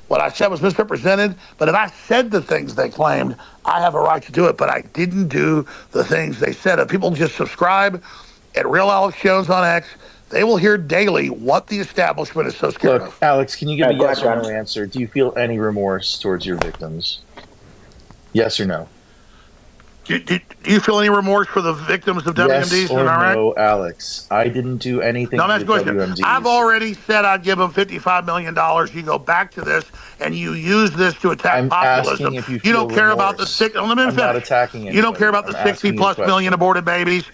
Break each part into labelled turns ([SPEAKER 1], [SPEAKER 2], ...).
[SPEAKER 1] What I said was misrepresented, but if I said the things they claimed, I have a right to do it, but I didn't do the things they said. If people just subscribe at Real Alex Jones on X, they will hear daily what the establishment is so scared
[SPEAKER 2] Look,
[SPEAKER 1] of.
[SPEAKER 2] Alex, can you give a
[SPEAKER 3] Go
[SPEAKER 2] yes
[SPEAKER 3] ahead,
[SPEAKER 2] or no
[SPEAKER 3] Dan.
[SPEAKER 2] answer? Do you feel any remorse towards your victims? Yes or no?
[SPEAKER 1] Do you feel any remorse for the victims of
[SPEAKER 2] Yes
[SPEAKER 1] WMDs in
[SPEAKER 2] or
[SPEAKER 1] Iraq?
[SPEAKER 2] no, Alex? I didn't do anything
[SPEAKER 1] No,
[SPEAKER 2] to
[SPEAKER 1] that's
[SPEAKER 2] the
[SPEAKER 1] the question. I've
[SPEAKER 2] WMDs.
[SPEAKER 1] already said I'd give them $55 million. You go back to this and you use this to attack
[SPEAKER 2] I'm asking
[SPEAKER 1] populism.
[SPEAKER 2] if you
[SPEAKER 1] You
[SPEAKER 2] feel
[SPEAKER 1] don't care about the
[SPEAKER 2] remorse.
[SPEAKER 1] six. Let me
[SPEAKER 2] I'm not
[SPEAKER 1] finish.
[SPEAKER 2] attacking
[SPEAKER 1] You don't care
[SPEAKER 2] anybody.
[SPEAKER 1] about the
[SPEAKER 2] I'm
[SPEAKER 1] 60
[SPEAKER 2] asking you a
[SPEAKER 1] plus million
[SPEAKER 2] question.
[SPEAKER 1] aborted babies.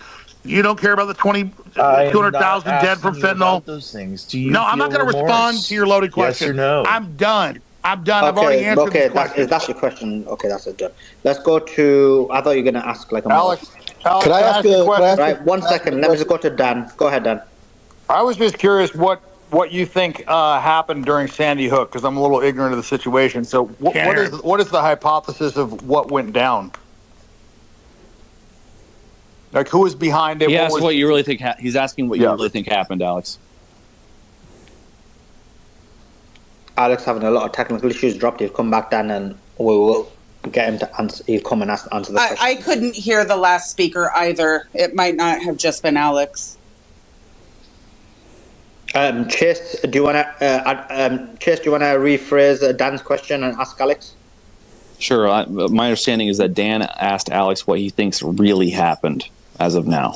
[SPEAKER 1] You don't care about the
[SPEAKER 2] I am not
[SPEAKER 1] 200,000 dead from
[SPEAKER 2] asking you
[SPEAKER 1] fentanyl.
[SPEAKER 2] about those things. Do you
[SPEAKER 1] No, I'm not
[SPEAKER 2] feel
[SPEAKER 1] going to respond to
[SPEAKER 2] remorse?
[SPEAKER 1] your loaded
[SPEAKER 2] Yes or
[SPEAKER 1] question.
[SPEAKER 2] no?
[SPEAKER 1] I'm done. I'm done. I've already
[SPEAKER 3] Okay,
[SPEAKER 1] answered these
[SPEAKER 3] okay, that's if
[SPEAKER 1] questions.
[SPEAKER 3] that's your question. Okay, that's it. Done. Let's go to. I thought you were gonna ask like a more.
[SPEAKER 4] Alex, Alex,
[SPEAKER 5] Can I
[SPEAKER 4] can I
[SPEAKER 5] ask
[SPEAKER 4] ask you a
[SPEAKER 5] a can I
[SPEAKER 4] question?
[SPEAKER 5] ask a,
[SPEAKER 3] Right,
[SPEAKER 5] can
[SPEAKER 3] one
[SPEAKER 5] I ask a
[SPEAKER 3] second. Let me just
[SPEAKER 5] question?
[SPEAKER 3] go to Dan. Go ahead, Dan.
[SPEAKER 4] I was just curious what you think happened during Sandy Hook because I'm a little ignorant of the situation. So
[SPEAKER 1] Can't hear it.
[SPEAKER 4] what is the hypothesis of what went down? Like who was behind it?
[SPEAKER 6] He
[SPEAKER 4] What
[SPEAKER 6] asked
[SPEAKER 4] was?
[SPEAKER 6] what you really think. He's asking what you
[SPEAKER 4] Yeah.
[SPEAKER 6] really think happened, Alex.
[SPEAKER 3] Alex having a lot of technical issues. Dropped. He'll come back, Dan, and we will get him to answer. He'll come and answer the question.
[SPEAKER 7] I couldn't hear the last speaker either. It might not have just been Alex.
[SPEAKER 3] Chase, do you wanna rephrase Dan's question and ask Alex?
[SPEAKER 6] Sure. My understanding is that Dan asked Alex what he thinks really happened as of now.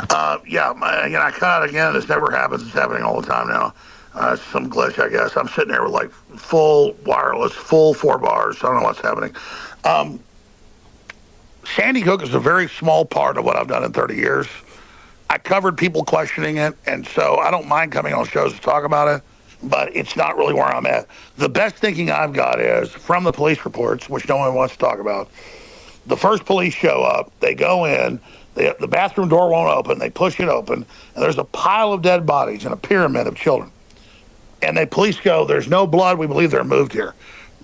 [SPEAKER 1] I cut out again. This never happens. It's happening all the time now. Some glitch, I guess. I'm sitting there with like full wireless, full 4 bars. I don't know what's happening. Sandy Hook is a very small part of what I've done in 30 years. I covered people questioning it, and so I don't mind coming on shows to talk about it, but it's not really where I'm at. The best thinking I've got is from the police reports, which no one wants to talk about. The first police show up, they go in, the bathroom door won't open, they push it open, and there's a pile of dead bodies and a pyramid of children. And the police go, there's no blood, we believe they're moved here.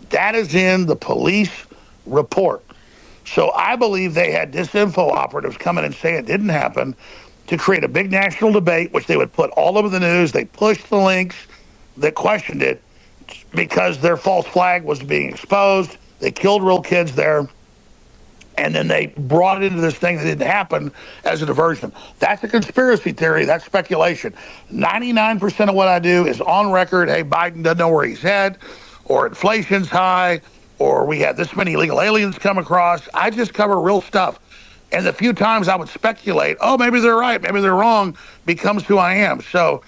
[SPEAKER 1] That is in the police report. So I believe they had disinfo operatives come in and say it didn't happen to create a big national debate, which they would put all over the news. They pushed the links that questioned it because their false flag was being exposed. They killed real kids there. And then they brought it into this thing that didn't happen as a diversion. That's a conspiracy theory. That's speculation. 99% of what I do is on record. Hey, Biden doesn't know where he's at, or inflation's high, or we had this many illegal aliens come across. I just cover real stuff. And the few times I would speculate, oh, maybe they're right, maybe they're wrong, becomes who I am. So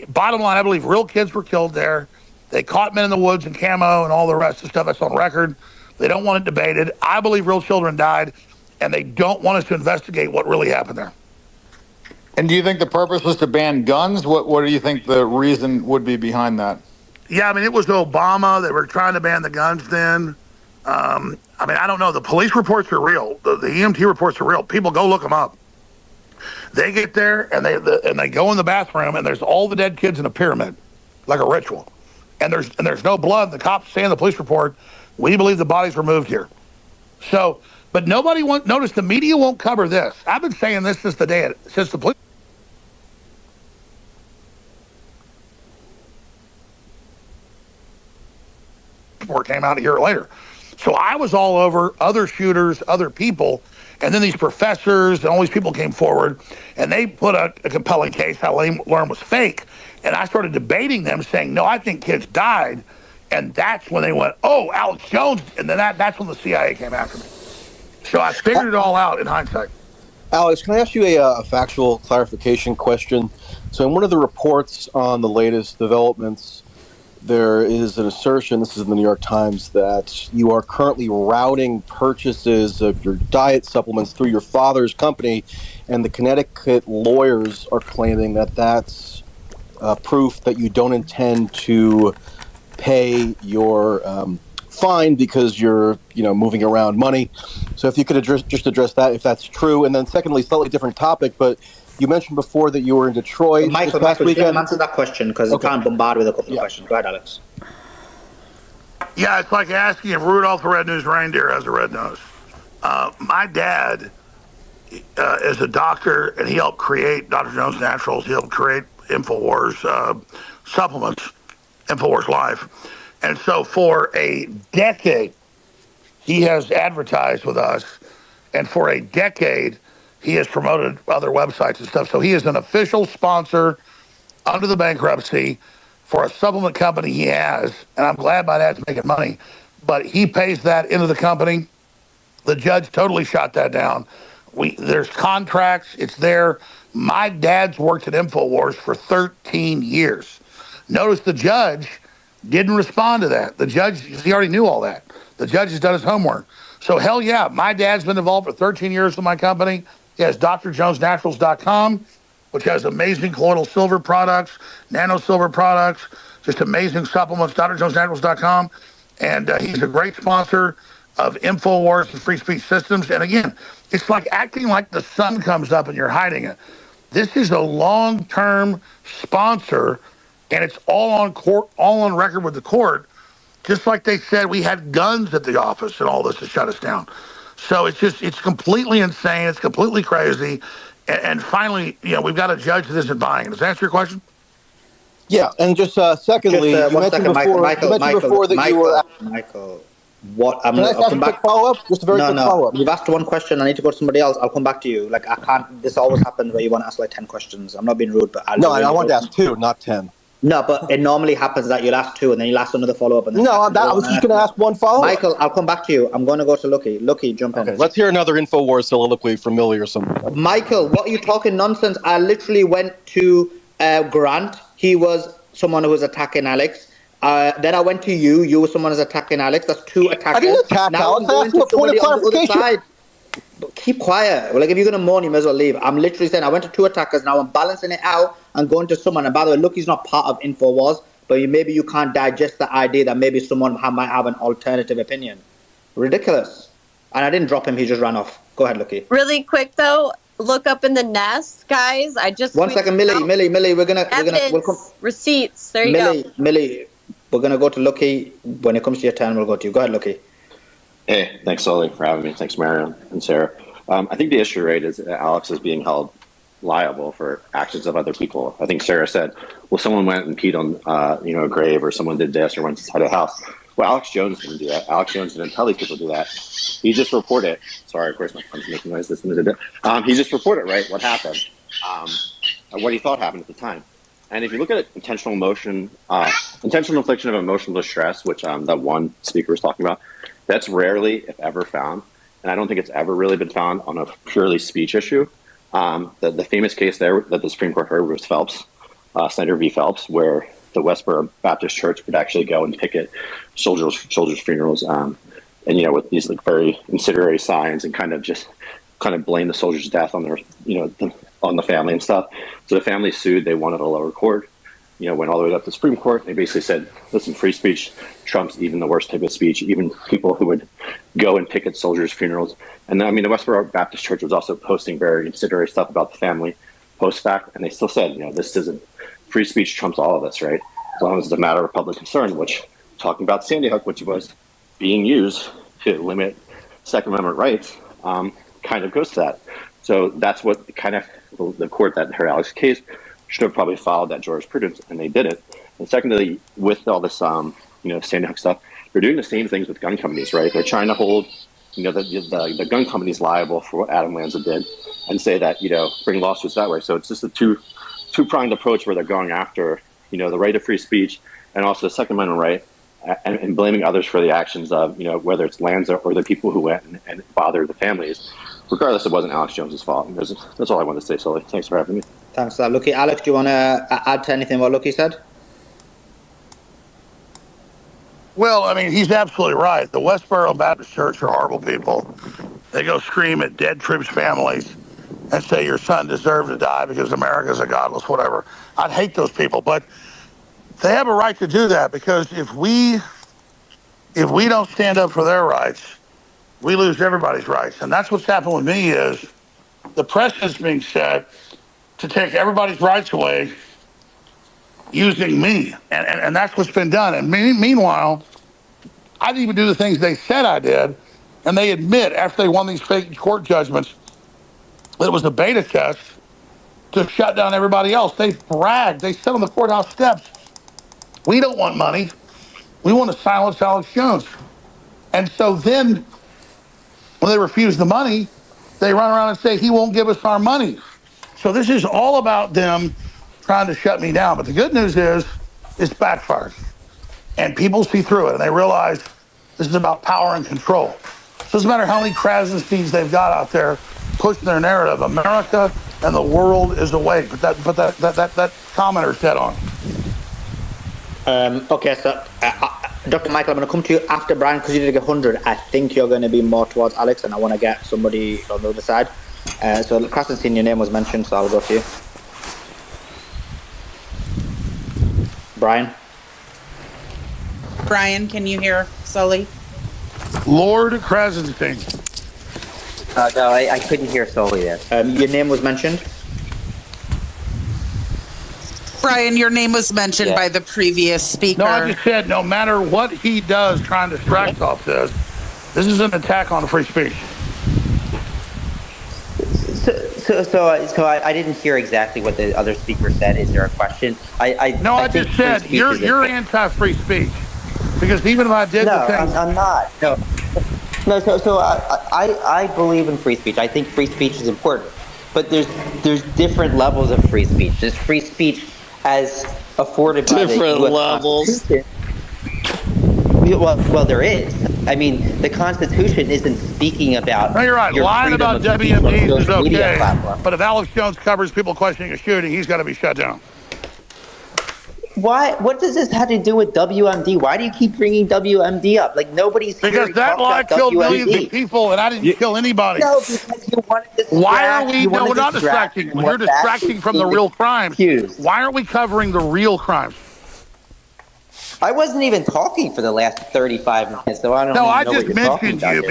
[SPEAKER 1] bottom line, I believe real kids were killed there. They caught men in the woods in camo and all the rest of the stuff that's on record. They don't want it debated. I believe real children died, and they don't want us to investigate what really happened there.
[SPEAKER 4] And do you think the purpose was to ban guns? What do you think the reason would be behind that?
[SPEAKER 1] Yeah, I mean, it was Obama. They were trying to ban the guns then. I don't know. The police reports are real. The EMT reports are real. People go look them up. They get there, and they go in the bathroom, and there's all the dead kids in a pyramid, like a ritual. And there's no blood. The cops say in the police report, we believe the bodies were moved here. So, but nobody notice the media won't cover this. I've been saying this since the police report came out a year later. So I was all over other shooters, other people, and then these professors and all these people came forward, and they put a compelling case how alarm was fake. And I started debating them, saying, no, I think kids died. And that's when they went, oh, Alex Jones. And then that's when the CIA came after me. So I figured it all out in hindsight.
[SPEAKER 5] Alex, can I ask you a factual clarification question? So in one of the reports on the latest developments, there is an assertion, this is in the New York Times, that you are currently routing purchases of your diet supplements through your father's company, and the Connecticut lawyers are claiming that that's proof that you don't intend to pay your fine because you're, moving around money. So if you could just address that, if that's true. And then secondly, slightly different topic, but you mentioned before that you were in Detroit
[SPEAKER 3] Michael,
[SPEAKER 5] this past weekend.
[SPEAKER 3] answer that question because you can't bombard with a couple of questions. Go ahead, Alex.
[SPEAKER 1] Yeah, it's like asking if Rudolph the Red-Nosed Reindeer has a red nose. My dad is a doctor, and he helped create Dr. Jones Naturals. He helped create INFOWARD supplements. InfoWars Live. And so for a decade, he has advertised with us. And for a decade, he has promoted other websites and stuff. So he is an official sponsor under the bankruptcy for a supplement company he has. And I'm glad by that, it's making money. But he pays that into the company. The judge totally shot that down. There's contracts. It's there. My dad's worked at InfoWars for 13 years. Notice the judge didn't respond to that. The judge, he already knew all that. The judge has done his homework. So hell yeah, my dad's been involved for 13 years with my company. He has drjonesnaturals.com, which has amazing colloidal silver products, nano silver products, just amazing supplements, drjonesnaturals.com. And he's a great sponsor of InfoWars and Free Speech Systems. And again, it's like acting like the sun comes up and you're hiding it. This is a long-term sponsor, and it's all on court, all on record with the court. Just like they said, we had guns at the office and all this to shut us down. So it's completely insane. It's completely crazy. And finally, we've got a judge that isn't buying. Does that answer your question?
[SPEAKER 5] Yeah, and just secondly,
[SPEAKER 3] Just,
[SPEAKER 5] you
[SPEAKER 3] one
[SPEAKER 5] mentioned
[SPEAKER 3] second,
[SPEAKER 5] before, that you were.
[SPEAKER 3] Michael, what?
[SPEAKER 5] Can I ask a quick follow-up? Just a very quick follow-up.
[SPEAKER 3] You've asked one question. I need to go to somebody else. I'll come back to you. Like I can't. This always happens where you want to ask like 10 questions. I'm not being rude, but
[SPEAKER 5] I wanted to ask 2, not 10.
[SPEAKER 3] No, but it normally happens that you'll ask 2 and then you'll ask another follow-up. And then
[SPEAKER 5] I was just going to ask one follow-up.
[SPEAKER 3] Michael, I'll come back to you. I'm going to go to Lucky. Lucky, jump in.
[SPEAKER 5] Okay, let's hear another InfoWars soliloquy from Millie or something.
[SPEAKER 3] Michael, what are you talking nonsense? I literally went to Grant. He was someone who was attacking Alex. Then I went to you. You were someone who's attacking Alex. That's 2 attackers.
[SPEAKER 5] I didn't attack
[SPEAKER 3] now
[SPEAKER 5] Alex.
[SPEAKER 3] I'm
[SPEAKER 5] I
[SPEAKER 3] going
[SPEAKER 5] asked him
[SPEAKER 3] to
[SPEAKER 5] a point of
[SPEAKER 3] somebody on the other
[SPEAKER 5] clarification.
[SPEAKER 3] side. But keep quiet. Like if you're going to moan, you may as well leave. I'm literally saying I went to 2 attackers. Now I'm balancing it out and going to someone. And by the way, look, he's not part of InfoWars. But maybe you can't digest the idea that maybe someone might have an alternative opinion. Ridiculous. And I didn't drop him. He just ran off. Go ahead, Lucky.
[SPEAKER 8] Really quick, though, look up in the nest, guys. I just...
[SPEAKER 3] One second, Millie. We're gonna
[SPEAKER 8] we'll come. Receipts. There you go.
[SPEAKER 3] Millie, we're going to go to Lucky. When it comes to your turn, we'll go to you. Go ahead, Lucky.
[SPEAKER 9] Hey, thanks, Sully, for having me. Thanks, Mariam and Sarah. I think the issue, right, is that Alex is being held liable for actions of other people. I think Sarah said, well, someone went and peed on, a grave, or someone did this, or went inside a house. Well, Alex Jones didn't do that. Alex Jones didn't tell these people to do that. He just reported. Sorry, of course, my phone's making noise. He just reported, right, what happened, what he thought happened at the time. And if you look at intentional infliction of emotional distress, which that one speaker was talking about, that's rarely, if ever, found. And I don't think it's ever really been found on a purely speech issue. The famous case there that the Supreme Court heard was Phelps, Senator v. Phelps, where the Westboro Baptist Church would actually go and picket soldiers' funerals, with these like very incendiary signs, and kind of blame the soldiers' death on their, on the family and stuff. So the family sued. They won at a lower court. Went all the way up to the Supreme Court. They basically said, listen, free speech trumps even the worst type of speech, even people who would go and picket soldiers' funerals. And the Westboro Baptist Church was also posting very incendiary stuff about the family post-fact, and they still said, this isn't, free speech trumps all of this, right? As long as it's a matter of public concern, which, talking about Sandy Hook, which was being used to limit Second Amendment rights, kind of goes to that. So that's what kind of the court that heard Alex's case should have probably followed that jurisprudence, and they didn't. And secondly, with all this, Sandy Hook stuff, they're doing the same things with gun companies, right? They're trying to hold, the gun companies liable for what Adam Lanza did, and say that, bring lawsuits that way. So it's just a two-pronged approach where they're going after, the right of free speech and also the Second Amendment right, and blaming others for the actions of, whether it's Lanza or the people who went and bothered the families. Regardless, it wasn't Alex Jones's fault. That's all I wanted to say, Sully. Thanks for having me.
[SPEAKER 3] Thanks for that, Lucky. Alex, do you want to add to anything what Lucky said?
[SPEAKER 1] Well, he's absolutely right. The Westboro Baptist Church are horrible people. They go scream at dead troops' families and say your son deserved to die because America's a godless whatever. I'd hate those people, but they have a right to do that, because if we don't stand up for their rights, we lose everybody's rights. And that's what's happened with me is the precedent's being set to take everybody's rights away using me. And that's what's been done. And meanwhile, I didn't even do the things they said I did. And they admit, after they won these fake court judgments, that it was a beta test to shut down everybody else. They bragged. They said on the courthouse steps, We don't want money. We want to silence Alex Jones. And so then when they refuse the money, they run around and say he won't give us our money. So this is all about them trying to shut me down. But the good news is it's backfired. And people see through it and they realize this is about power and control. So it doesn't matter how many Krasensteins they've got out there pushing their narrative. America and the world is awake. But that commenter's dead on.
[SPEAKER 3] Okay, so Dr. Michael, I'm going to come to you after Brian because you did 100. I think you're going to be more towards Alex, and I want to get somebody on the other side. So Krasenstein, your name was mentioned, so I'll go to you. Brian?
[SPEAKER 7] Brian, can you hear Sully?
[SPEAKER 1] Lord Krasenstein.
[SPEAKER 10] No, I couldn't hear Sully there.
[SPEAKER 3] Your name was mentioned.
[SPEAKER 7] Brian, your name was mentioned by the previous speaker.
[SPEAKER 1] No, I just said no matter what he does trying to distract off this is an attack on free speech.
[SPEAKER 10] So I didn't hear exactly what the other speaker said. Is there a question? I
[SPEAKER 1] just said you're anti-free speech because even if I did the thing,
[SPEAKER 10] I'm not. No. So I believe in free speech. I think free speech is important, but there's different levels of free speech. There's free speech as afforded by the US Constitution. Well, there is. I mean, the Constitution isn't speaking about.
[SPEAKER 1] No, you're right. Lying about WMDs is okay, but if Alex Jones covers people questioning a shooting, he's got to be shut down.
[SPEAKER 10] Why? What does this have to do with WMD? Why do you keep bringing WMD up? Like nobody's here
[SPEAKER 1] because that lie killed millions of people, and I didn't kill anybody.
[SPEAKER 10] No, because you wanted to distract.
[SPEAKER 1] Why are we? No, we're not distracting. We're distracting from the real crimes. Why aren't we covering the real crimes?
[SPEAKER 10] I wasn't even talking for the last 35 minutes, so I don't know. No, I just mentioned you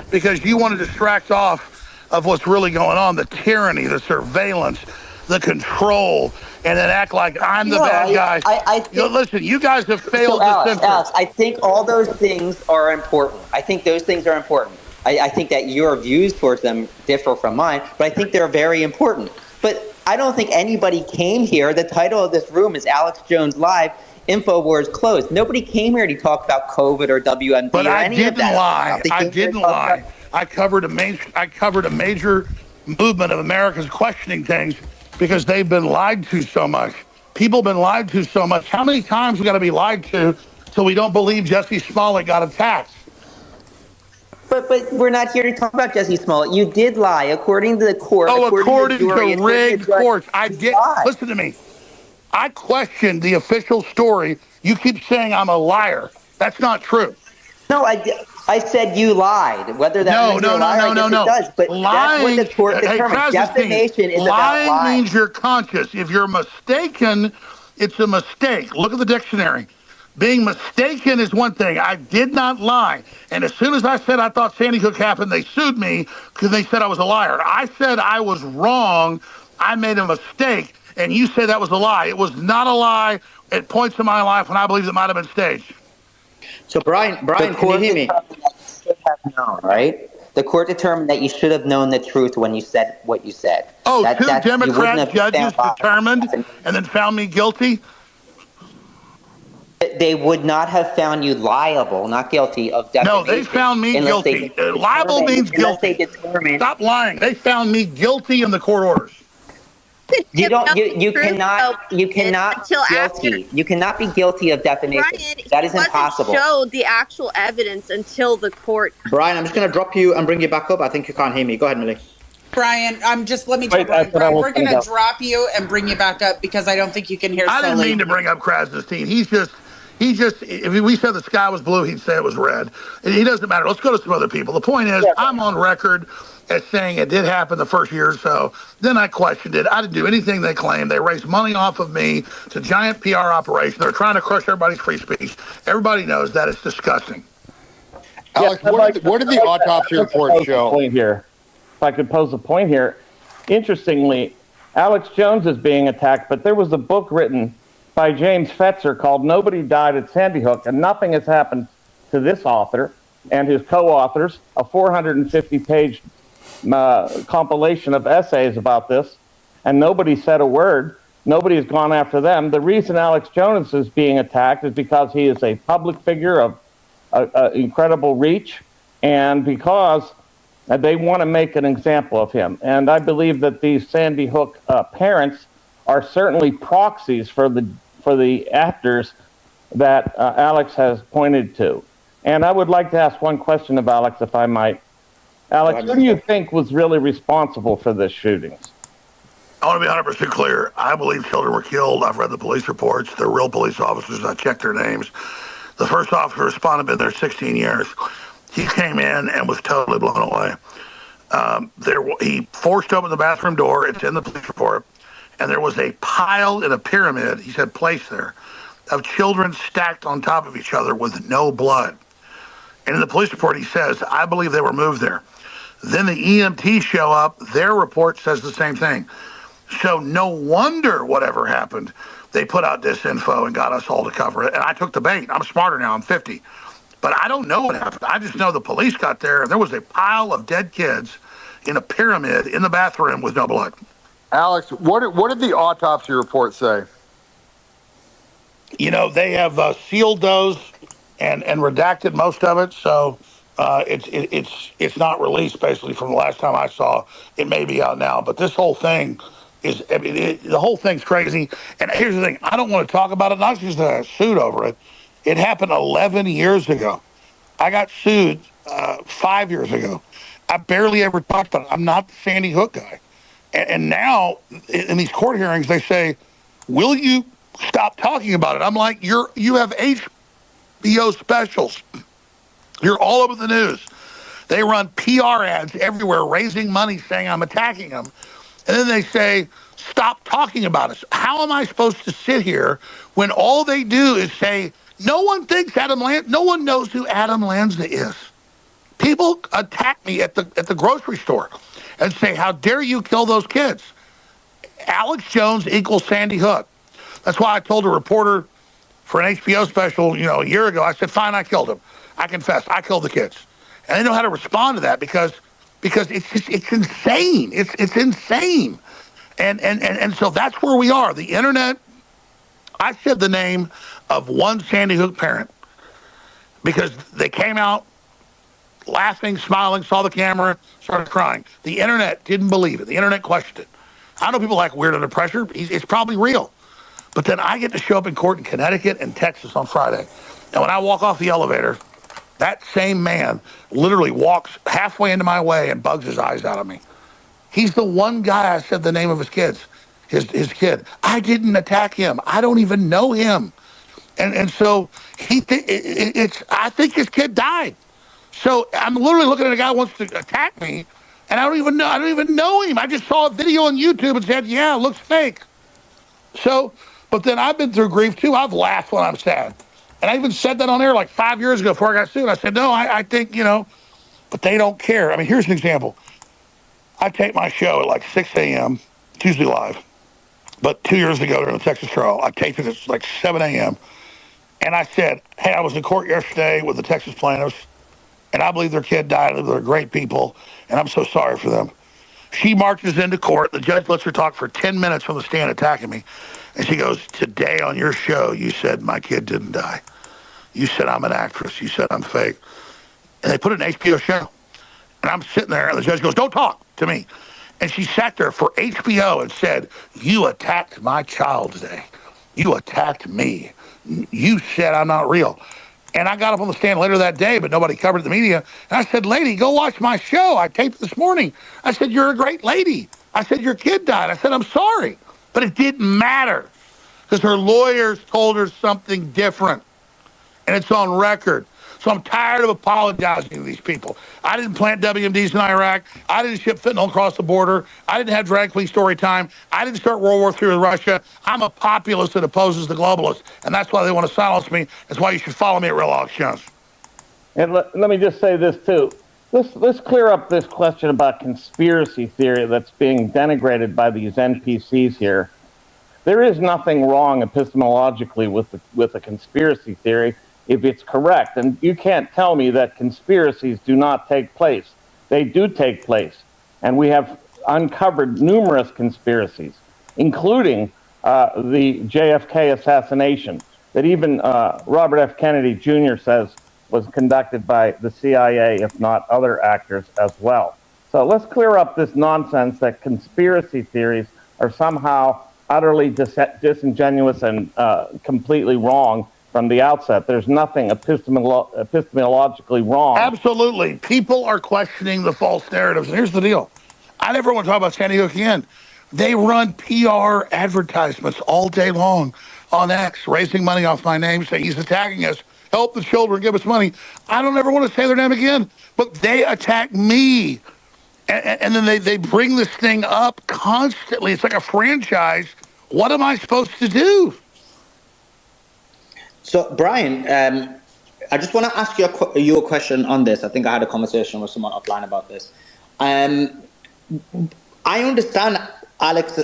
[SPEAKER 1] because you want to distract off of what's really going on, the tyranny, the surveillance, the control, and then act like I'm the bad guy.
[SPEAKER 10] I think,
[SPEAKER 1] listen, you guys have failed to censor.
[SPEAKER 10] Alex, I think all those things are important. I think those things are important. I think that your views towards them differ from mine, but I think they're very important. But I don't think anybody came here. The title of this room is Alex Jones Live. InfoWars closed. Nobody came here to talk about COVID or WMD or any of that.
[SPEAKER 1] I didn't lie. I covered a major movement of Americans questioning things because they've been lied to so much. People have been lied to so much. How many times we got to be lied to till we don't believe Jesse Smollett got attacked?
[SPEAKER 10] But we're not here to talk about Jesse Smollett. You did lie, according to the court.
[SPEAKER 1] Oh, according to rigged courts. I did. Listen to me. I questioned the official story. You keep saying I'm a liar. That's not true.
[SPEAKER 10] No, I said you lied. Whether that means you're a liar, I guess it does. But lying, that's what the court determined. Defamation is about lying.
[SPEAKER 1] Lying means you're conscious. If you're mistaken, it's a mistake. Look at the dictionary. Being mistaken is one thing. I did not lie. And as soon as I said I thought Sandy Hook happened, they sued me because they said I was a liar. I said I was wrong. I made a mistake. And you say that was a lie. It was not a lie at points in my life when I believed it might have been staged.
[SPEAKER 3] So, Brian, can you hear me?
[SPEAKER 10] Should have known, right? The court determined that you should have known the truth when you said what you said.
[SPEAKER 1] Oh, two Democrat judges determined and then found me guilty?
[SPEAKER 10] They would not have found you liable, not guilty, of defamation.
[SPEAKER 1] No, they found me guilty. Liable means guilty. Stop lying. They found me guilty in the court orders.
[SPEAKER 10] You cannot be guilty. You cannot be guilty of defamation.
[SPEAKER 8] Brian,
[SPEAKER 10] that is impossible.
[SPEAKER 8] Show the actual evidence until the court.
[SPEAKER 3] Brian, I'm just going to drop you and bring you back up. I think you can't hear me. Go ahead, Millie.
[SPEAKER 7] Brian, let me tell Brian, we're going to drop you and bring you back up because I don't think you can hear.
[SPEAKER 1] I didn't mean to bring up Krasenstein. He just, if we said the sky was blue, he'd say it was red. It doesn't matter. Let's go to some other people. The point is, I'm on record as saying it did happen the first year or so. Then I questioned it. I didn't do anything they claimed. They raised money off of me. It's a giant PR operation. They're trying to crush everybody's free speech. Everybody knows that. It's disgusting.
[SPEAKER 4] Alex, what did the autopsy report show?
[SPEAKER 11] Here. If I could pose a point here. Interestingly, Alex Jones is being attacked, but there was a book written by James Fetzer called Nobody Died at Sandy Hook, and nothing has happened to this author and his co-authors, a 450-page compilation of essays about this, and nobody said a word. Nobody's gone after them. The reason Alex Jones is being attacked is because he is a public figure of incredible reach, and because they want to make an example of him. And I believe that these Sandy Hook parents are certainly proxies for the actors that Alex has pointed to. And I would like to ask one question of Alex, if I might. Alex, who do you think was really responsible for this shootings?
[SPEAKER 1] I want to be 100% clear. I believe children were killed. I've read the police reports. They're real police officers. I checked their names. The first officer responded, been there 16 years. He came in and was totally blown away. He forced open the bathroom door. It's in the police report. And there was a pile in a pyramid, he said, placed there, of children stacked on top of each other with no blood. And in the police report, he says, I believe they were moved there. Then the EMTs show up. Their report says the same thing. So no wonder whatever happened, they put out disinfo and got us all to cover it. And I took the bait. I'm smarter now. I'm 50. But I don't know what happened. I just know the police got there, and there was a pile of dead kids in a pyramid in the bathroom with no blood.
[SPEAKER 4] Alex, what did the autopsy report say?
[SPEAKER 1] You know, they have sealed those and redacted most of it, so it's not released basically from the last time I saw. It may be out now, but this whole thing is, I mean, the whole thing's crazy. And here's the thing, I don't want to talk about it, not just that I sued over it. It happened 11 years ago. I got sued 5 years ago. I barely ever talked about it. I'm not the Sandy Hook guy. And now in these court hearings, they say, will you stop talking about it? I'm like, you have HBO specials. You're all over the news. They run PR ads everywhere, raising money, saying I'm attacking them. And then they say, stop talking about us. How am I supposed to sit here when all they do is say, no one thinks no one knows who Adam Lanza is. People attack me at the grocery store and say, how dare you kill those kids? Alex Jones equals Sandy Hook. That's why I told a reporter for an HBO special, a year ago, I said, fine, I killed him. I confess, I killed the kids. And they know how to respond to that because it's insane. It's insane. And so that's where we are. The internet, I said the name of one Sandy Hook parent because they came out laughing, smiling, saw the camera, started crying. The internet didn't believe it. The internet questioned it. I know people like weird under pressure. It's probably real. But then I get to show up in court in Connecticut and Texas on Friday. And when I walk off the elevator, that same man literally walks halfway into my way and bugs his eyes out of me. He's the one guy I said the name of his his kid. I didn't attack him. I don't even know him. And so I think his kid died. So I'm literally looking at a guy who wants to attack me, and I don't even know him. I just saw a video on YouTube and said, yeah, it looks fake. So, but then I've been through grief too. I've laughed when I'm sad. And I even said that on air like 5 years ago before I got sued. I said, no, I think, but they don't care. I mean, here's an example. I tape my show at like 6 a.m., Tuesday Live. But 2 years ago during the Texas trial, I taped it at like 7 a.m. And I said, hey, I was in court yesterday with the Texas plaintiffs, and I believe their kid died. They're great people, and I'm so sorry for them. She marches into court. The judge lets her talk for 10 minutes from the stand attacking me. And she goes, today on your show, you said my kid didn't die. You said I'm an actress. You said I'm fake. And they put it in an HBO show. And I'm sitting there, and the judge goes, don't talk to me. And she sat there for HBO and said, you attacked my child today. You attacked me. You said I'm not real. And I got up on the stand later that day, but nobody covered the media. And I said, lady, go watch my show. I taped it this morning. I said, you're a great lady. I said, your kid died. I said, I'm sorry. But it didn't matter because her lawyers told her something different. And it's on record. So I'm tired of apologizing to these people. I didn't plant WMDs in Iraq. I didn't ship fentanyl across the border. I didn't have drag queen story time. I didn't start World War III with Russia. I'm a populist that opposes the globalists. And that's why they want to silence me. That's why you should follow me at Real Alex Jones.
[SPEAKER 11] And let me just say this, too. Let's clear up this question about conspiracy theory that's being denigrated by these NPCs here. There is nothing wrong epistemologically with a conspiracy theory if it's correct. And you can't tell me that conspiracies do not take place. They do take place. And we have uncovered numerous conspiracies, including the JFK assassination that even Robert F. Kennedy Jr. says was conducted by the CIA, if not other actors as well. So let's clear up this nonsense that conspiracy theories are somehow utterly disingenuous and completely wrong from the outset. There's nothing epistemologically wrong.
[SPEAKER 1] Absolutely. People are questioning the false narratives. And here's the deal. I never want to talk about Sandy Hook again. They run PR advertisements all day long on X, raising money off my name, saying he's attacking us. Help the children, give us money. I don't ever want to say their name again, but they attack me. And then they bring this thing up constantly. It's like a franchise. What am I supposed to do?
[SPEAKER 3] So, Brian, I just want to ask you a question on this. I think I had a conversation with someone offline about this. I understand Alex.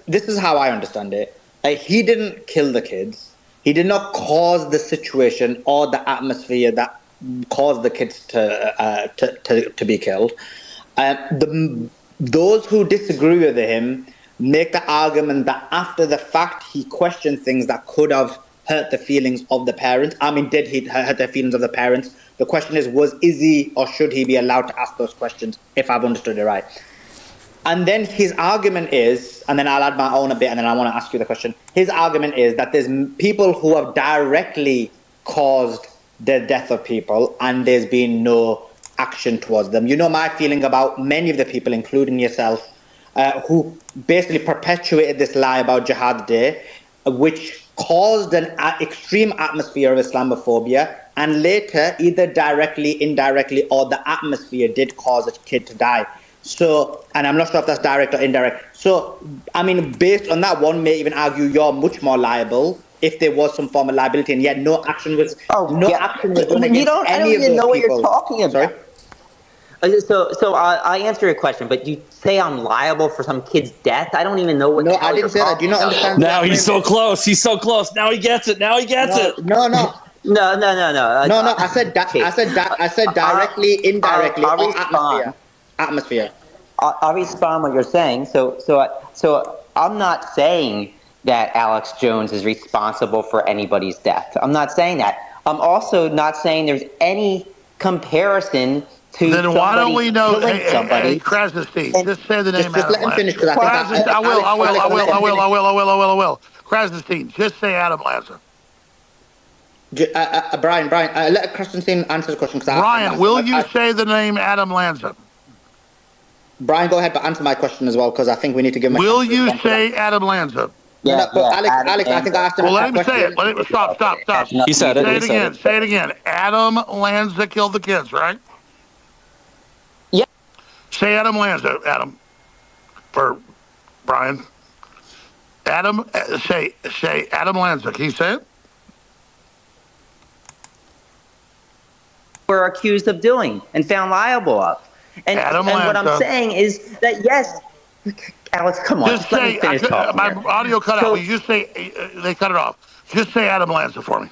[SPEAKER 3] This is how I understand it. He didn't kill the kids. He did not cause the situation or the atmosphere that caused the kids to be killed. Those who disagree with him make the argument that after the fact he questioned things that could have hurt the feelings of the parents. I mean, did he hurt the feelings of the parents? The question is he or should he be allowed to ask those questions, if I've understood it right? And then his argument is, and then I'll add my own a bit, and then I want to ask you the question. His argument is that there's people who have directly caused the death of people, and there's been no action towards them. You know my feeling about many of the people, including yourself, who basically perpetuated this lie about Jihad Day, which caused an extreme atmosphere of Islamophobia, and later, either directly, indirectly, or the atmosphere did cause a kid to die. So, and I'm not sure if that's direct or indirect. So, I mean, based on that, one may even argue you're much more liable if there was some form of liability, and yet no action was action was done against
[SPEAKER 10] I don't
[SPEAKER 3] any of
[SPEAKER 10] even
[SPEAKER 3] those
[SPEAKER 10] know what
[SPEAKER 3] people.
[SPEAKER 10] you're talking about.
[SPEAKER 3] Sorry?
[SPEAKER 10] So I answer your question, but you say I'm liable for some kid's death. I don't even know what.
[SPEAKER 3] No,
[SPEAKER 10] the hell
[SPEAKER 3] I didn't say that. Do you not understand?
[SPEAKER 6] Now he's so close. He's so close. Now he gets it. Now he gets it.
[SPEAKER 3] No.
[SPEAKER 10] No.
[SPEAKER 3] I said directly, indirectly, or atmosphere.
[SPEAKER 10] I'll respond what you're saying. So I'm not saying that Alex Jones is responsible for anybody's death. I'm not saying that. I'm also not saying there's any comparison to
[SPEAKER 1] then why don't we know?
[SPEAKER 10] Somebody.
[SPEAKER 1] Krasnstein, just say the name.
[SPEAKER 3] Just let him finish.
[SPEAKER 1] I will. Krasnstein, just say Adam Lanza.
[SPEAKER 3] Brian, let Krasnstein answer the question.
[SPEAKER 1] Brian, will you say the name Adam Lanza?
[SPEAKER 3] Brian, go ahead, but answer my question as well, because I think we need to give him.
[SPEAKER 1] Will you say Adam Lanza?
[SPEAKER 3] Alex, I think I asked him.
[SPEAKER 1] Well, let him say it. Let him stop.
[SPEAKER 6] He said it.
[SPEAKER 1] Say it again. Say it again. Adam Lanza killed the kids, right?
[SPEAKER 10] Yeah.
[SPEAKER 1] Say Adam Lanza, Adam. For Brian. Adam, say Adam Lanza. Can you say it?
[SPEAKER 10] We're accused of doing and found liable of. And what I'm saying is that, yes, Alex, come on.
[SPEAKER 1] Just say, my audio cut out. Will you just say, they cut it off. Just say Adam Lanza for me.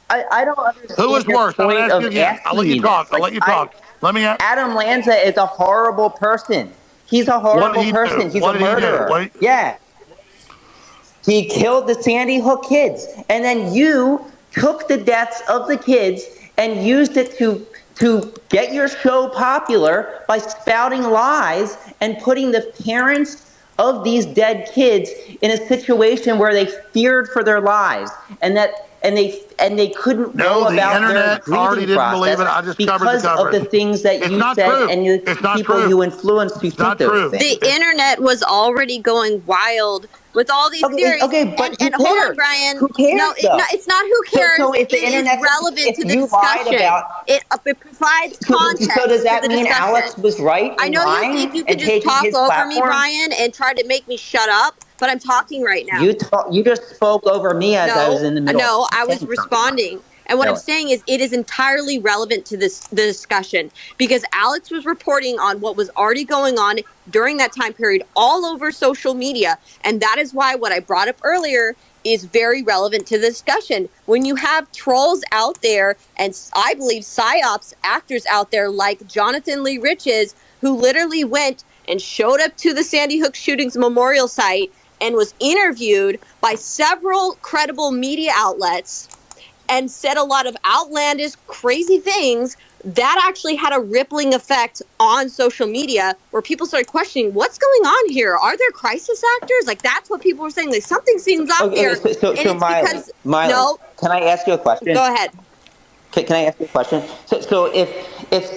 [SPEAKER 10] I don't understand.
[SPEAKER 1] Who is worse? I'll ask you again. I'll let you talk. Let me ask.
[SPEAKER 10] Adam Lanza is a horrible person. He's a horrible person. He's a murderer. Yeah. He killed the Sandy Hook kids. And then you took the deaths of the kids and used it to get your show popular by spouting lies and putting the parents of these dead kids in a situation where they feared for their lives, and they couldn't know about their grieving process
[SPEAKER 1] I just
[SPEAKER 10] because of the things that you said and the people you influenced to think those things.
[SPEAKER 8] The internet was already going wild with all these theories.
[SPEAKER 10] Okay, but
[SPEAKER 8] and hold on, Brian.
[SPEAKER 10] Who cares?
[SPEAKER 8] No, it's not who cares.
[SPEAKER 10] So if the internet
[SPEAKER 8] is relevant to the discussion. It provides context.
[SPEAKER 10] So does that
[SPEAKER 8] to the
[SPEAKER 10] mean
[SPEAKER 8] discussion.
[SPEAKER 10] Alex was right?
[SPEAKER 8] I know you think you can just talk over me, Brian, and try to make me shut up, but I'm talking right now.
[SPEAKER 10] You just spoke over me as I was in the middle.
[SPEAKER 8] No, I was responding. And what I'm saying is it is entirely relevant to the discussion, because Alex was reporting on what was already going on during that time period all over social media. And that is why what I brought up earlier is very relevant to the discussion. When you have trolls out there, and I believe PsyOps actors out there like Jonathan Lee Riches, who literally went and showed up to the Sandy Hook shootings memorial site and was interviewed by several credible media outlets and said a lot of outlandish, crazy things, that actually had a rippling effect on social media where people started questioning what's going on here. Are there crisis actors? Like, that's what people were saying. Like, something seems off here.
[SPEAKER 10] So Miley,
[SPEAKER 8] no.
[SPEAKER 10] Can I ask you a question?
[SPEAKER 8] Go ahead.
[SPEAKER 10] Can I ask you a question? So if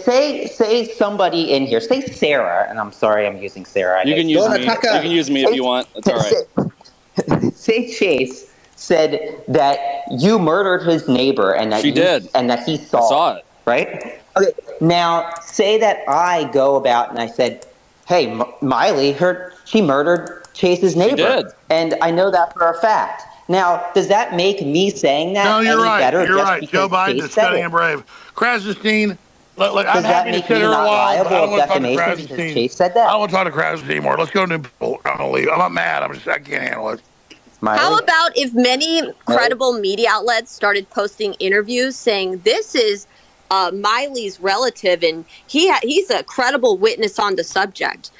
[SPEAKER 10] say somebody in here, say Sarah, and I'm sorry I'm using Sarah.
[SPEAKER 6] You can use me. You can use me if you want. It's all right.
[SPEAKER 10] Say Chase said that you murdered his neighbor and that
[SPEAKER 6] She did.
[SPEAKER 10] and that he saw
[SPEAKER 6] it.
[SPEAKER 10] Right? Okay. Now say that I go about and I said, "Hey, Miley, she murdered Chase's neighbor,"
[SPEAKER 6] She did.
[SPEAKER 10] and I know that for a fact. Now, does that make me saying that
[SPEAKER 1] No, you're
[SPEAKER 10] any
[SPEAKER 1] right.
[SPEAKER 10] better?
[SPEAKER 1] You're
[SPEAKER 10] just
[SPEAKER 1] right. Joe
[SPEAKER 10] because
[SPEAKER 1] Biden
[SPEAKER 10] Chase
[SPEAKER 1] is
[SPEAKER 10] said
[SPEAKER 1] cutting
[SPEAKER 10] it?
[SPEAKER 1] and brave. Krasenstein, look, I'm
[SPEAKER 10] Does that
[SPEAKER 1] happy to
[SPEAKER 10] make
[SPEAKER 1] sit
[SPEAKER 10] me
[SPEAKER 1] here a
[SPEAKER 10] not
[SPEAKER 1] while, but I don't
[SPEAKER 10] liable
[SPEAKER 1] want
[SPEAKER 10] of
[SPEAKER 1] to talk to
[SPEAKER 10] defamation because
[SPEAKER 1] Krasenstein.
[SPEAKER 10] Chase said that?
[SPEAKER 1] I don't want to talk to Krasenstein anymore. Let's go to new people. I'm gonna leave. I'm not mad. I can't handle it.
[SPEAKER 8] How about if many credible media outlets started posting interviews saying this is Miley's relative and he's a credible witness on the subject,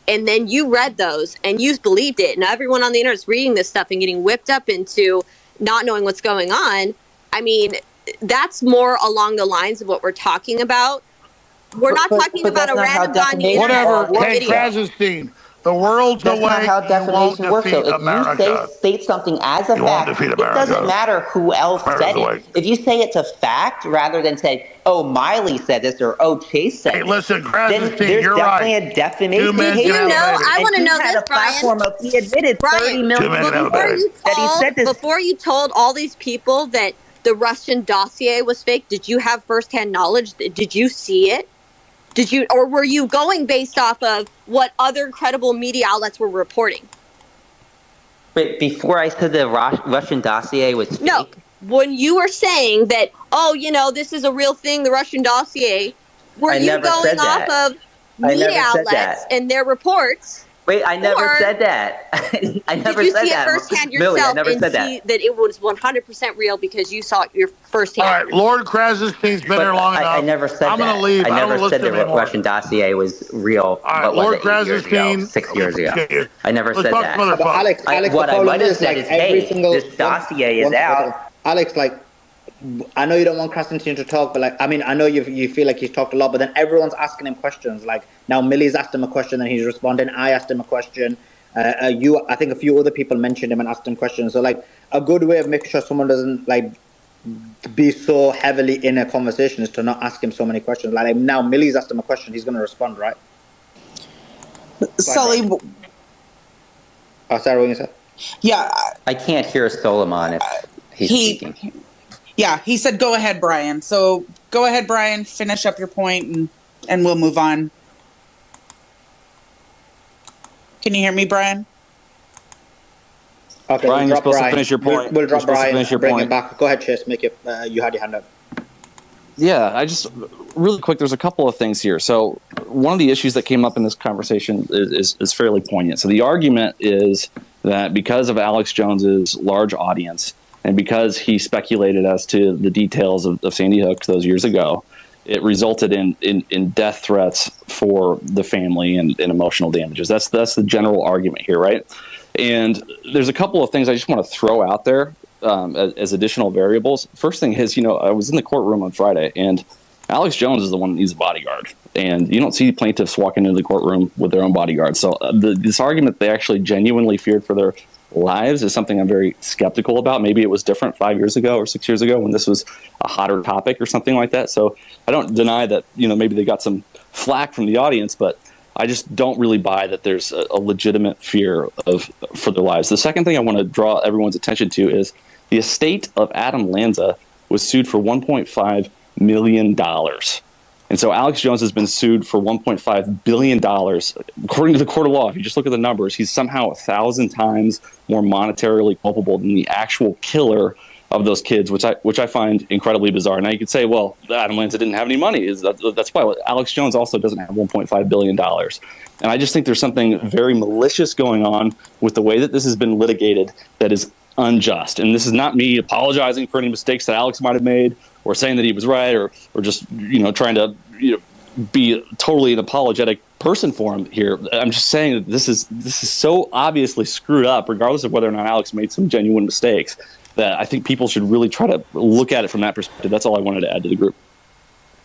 [SPEAKER 8] and then you read those and you believed it, and everyone on the internet is reading this stuff and getting whipped up into not knowing what's going on. I mean, that's more along the lines of what we're talking about. We're not talking about a random guy on the internet.
[SPEAKER 1] Whatever. Hey, Krasenstein, the world's
[SPEAKER 10] That's
[SPEAKER 1] awake.
[SPEAKER 10] not how
[SPEAKER 1] You won't
[SPEAKER 10] defamation works, though.
[SPEAKER 1] defeat
[SPEAKER 10] If
[SPEAKER 1] America.
[SPEAKER 10] you state something as a
[SPEAKER 1] You won't
[SPEAKER 10] fact,
[SPEAKER 1] defeat
[SPEAKER 10] it
[SPEAKER 1] America.
[SPEAKER 10] doesn't matter who else said it. If you say it's a fact rather than say, "Oh, Miley said this" or "Oh, Chase said
[SPEAKER 1] Hey,
[SPEAKER 10] this,"
[SPEAKER 1] listen,
[SPEAKER 10] then
[SPEAKER 1] Krasenstein,
[SPEAKER 10] there's
[SPEAKER 1] you're
[SPEAKER 10] definitely
[SPEAKER 1] right.
[SPEAKER 10] a defamation.
[SPEAKER 1] Two men
[SPEAKER 8] Do you
[SPEAKER 1] can
[SPEAKER 8] know?
[SPEAKER 1] have a baby.
[SPEAKER 8] I want to know
[SPEAKER 10] had
[SPEAKER 8] this,
[SPEAKER 10] a platform
[SPEAKER 8] Brian.
[SPEAKER 10] of he admitted 30 million
[SPEAKER 1] Two men can have a
[SPEAKER 8] Before
[SPEAKER 1] baby.
[SPEAKER 8] you
[SPEAKER 10] that he said this.
[SPEAKER 8] before you told all these people that the Russian dossier was fake, did you have firsthand knowledge? Did you see it? Did you, or were you going based off of what other credible media outlets were reporting?
[SPEAKER 10] Wait, before I said the Russian dossier was fake?
[SPEAKER 8] No, when you were saying that, oh, this is a real thing, the Russian dossier, were you going off of media outlets and their reports?
[SPEAKER 10] Wait, I never said that. I never
[SPEAKER 8] did you
[SPEAKER 10] said
[SPEAKER 8] see
[SPEAKER 10] that.
[SPEAKER 8] it firsthand
[SPEAKER 10] Millie, I
[SPEAKER 8] yourself
[SPEAKER 10] never
[SPEAKER 8] and
[SPEAKER 10] said
[SPEAKER 8] see that it was 100% real because you saw it your firsthand?
[SPEAKER 1] All right, Lord Krasenstein's been here long enough.
[SPEAKER 10] I never said
[SPEAKER 1] I'm
[SPEAKER 10] that.
[SPEAKER 1] going to leave.
[SPEAKER 10] I
[SPEAKER 1] don't
[SPEAKER 10] never
[SPEAKER 1] listen
[SPEAKER 10] said
[SPEAKER 1] to
[SPEAKER 10] the
[SPEAKER 1] him anymore.
[SPEAKER 10] Russian dossier was real.
[SPEAKER 1] All right,
[SPEAKER 10] but
[SPEAKER 1] Lord
[SPEAKER 10] was it 8 years ago,
[SPEAKER 1] Krasenstein,
[SPEAKER 10] 6 years ago? I never
[SPEAKER 1] Let's
[SPEAKER 10] said
[SPEAKER 1] talk
[SPEAKER 10] that.
[SPEAKER 1] some other
[SPEAKER 3] But
[SPEAKER 1] fun.
[SPEAKER 3] Alex,
[SPEAKER 10] What
[SPEAKER 3] the
[SPEAKER 10] I
[SPEAKER 3] problem
[SPEAKER 10] might have
[SPEAKER 3] is,
[SPEAKER 10] said
[SPEAKER 3] like,
[SPEAKER 10] is,
[SPEAKER 3] every
[SPEAKER 10] hey,
[SPEAKER 3] single
[SPEAKER 10] this dossier is
[SPEAKER 3] one second.
[SPEAKER 10] out.
[SPEAKER 3] Alex, like, I know you don't want Krasenstein to talk, but like, I mean, I know you feel like he's talked a lot, but then everyone's asking him questions. Like now, Millie's asked him a question, and he's responding. I asked him a question. I think a few other people mentioned him and asked him questions. So like, a good way of making sure someone doesn't like be so heavily in a conversation is to not ask him so many questions. Like now, Millie's asked him a question, he's going to respond, right?
[SPEAKER 7] Sully.
[SPEAKER 3] Oh, Sarah, what you said?
[SPEAKER 7] Yeah.
[SPEAKER 10] I can't hear Solomon if he's speaking.
[SPEAKER 7] Yeah, he said, "Go ahead, Brian." So go ahead, Brian. Finish up your point, and we'll move on. Can you hear me, Brian?
[SPEAKER 3] Okay,
[SPEAKER 6] Brian, you're
[SPEAKER 3] we'll drop
[SPEAKER 6] supposed
[SPEAKER 3] Brian.
[SPEAKER 6] to finish your point.
[SPEAKER 3] We'll drop
[SPEAKER 6] You're supposed to
[SPEAKER 3] Brian
[SPEAKER 6] finish your
[SPEAKER 3] and bring
[SPEAKER 6] point.
[SPEAKER 3] him back. Go ahead, Chase. Make it. You had your hand up.
[SPEAKER 6] Yeah, I just really quick. There's a couple of things here. So one of the issues that came up in this conversation is fairly poignant. So the argument is that because of Alex Jones's large audience and because he speculated as to the details of Sandy Hook those years ago, it resulted in death threats for the family and emotional damages. That's the general argument here, right? And there's a couple of things I just want to throw out there as additional variables. First thing is, I was in the courtroom on Friday, and Alex Jones is the one that needs a bodyguard. And you don't see plaintiffs walking into the courtroom with their own bodyguard. So this argument they actually genuinely feared for their lives is something I'm very skeptical about. Maybe it was different 5 years ago or 6 years ago when this was a hotter topic or something like that. So I don't deny that, maybe they got some flack from the audience, but I just don't really buy that there's a legitimate fear for their lives. The second thing I want to draw everyone's attention to is the estate of Adam Lanza was sued for $1.5 million. And so Alex Jones has been sued for $1.5 billion. According to the court of law, if you just look at the numbers, he's somehow 1,000 times more monetarily culpable than the actual killer of those kids, which I find incredibly bizarre. Now you could say, well, Adam Lanza didn't have any money. That's why Alex Jones also doesn't have $1.5 billion. And I just think there's something very malicious going on with the way that this has been litigated that is unjust. And this is not me apologizing for any mistakes that Alex might have made or saying that he was right or just, trying to be totally an apologetic person for him here. I'm just saying that this is so obviously screwed up, regardless of whether or not Alex made some genuine mistakes, that I think people should really try to look at it from that perspective. That's all I wanted to add to the group.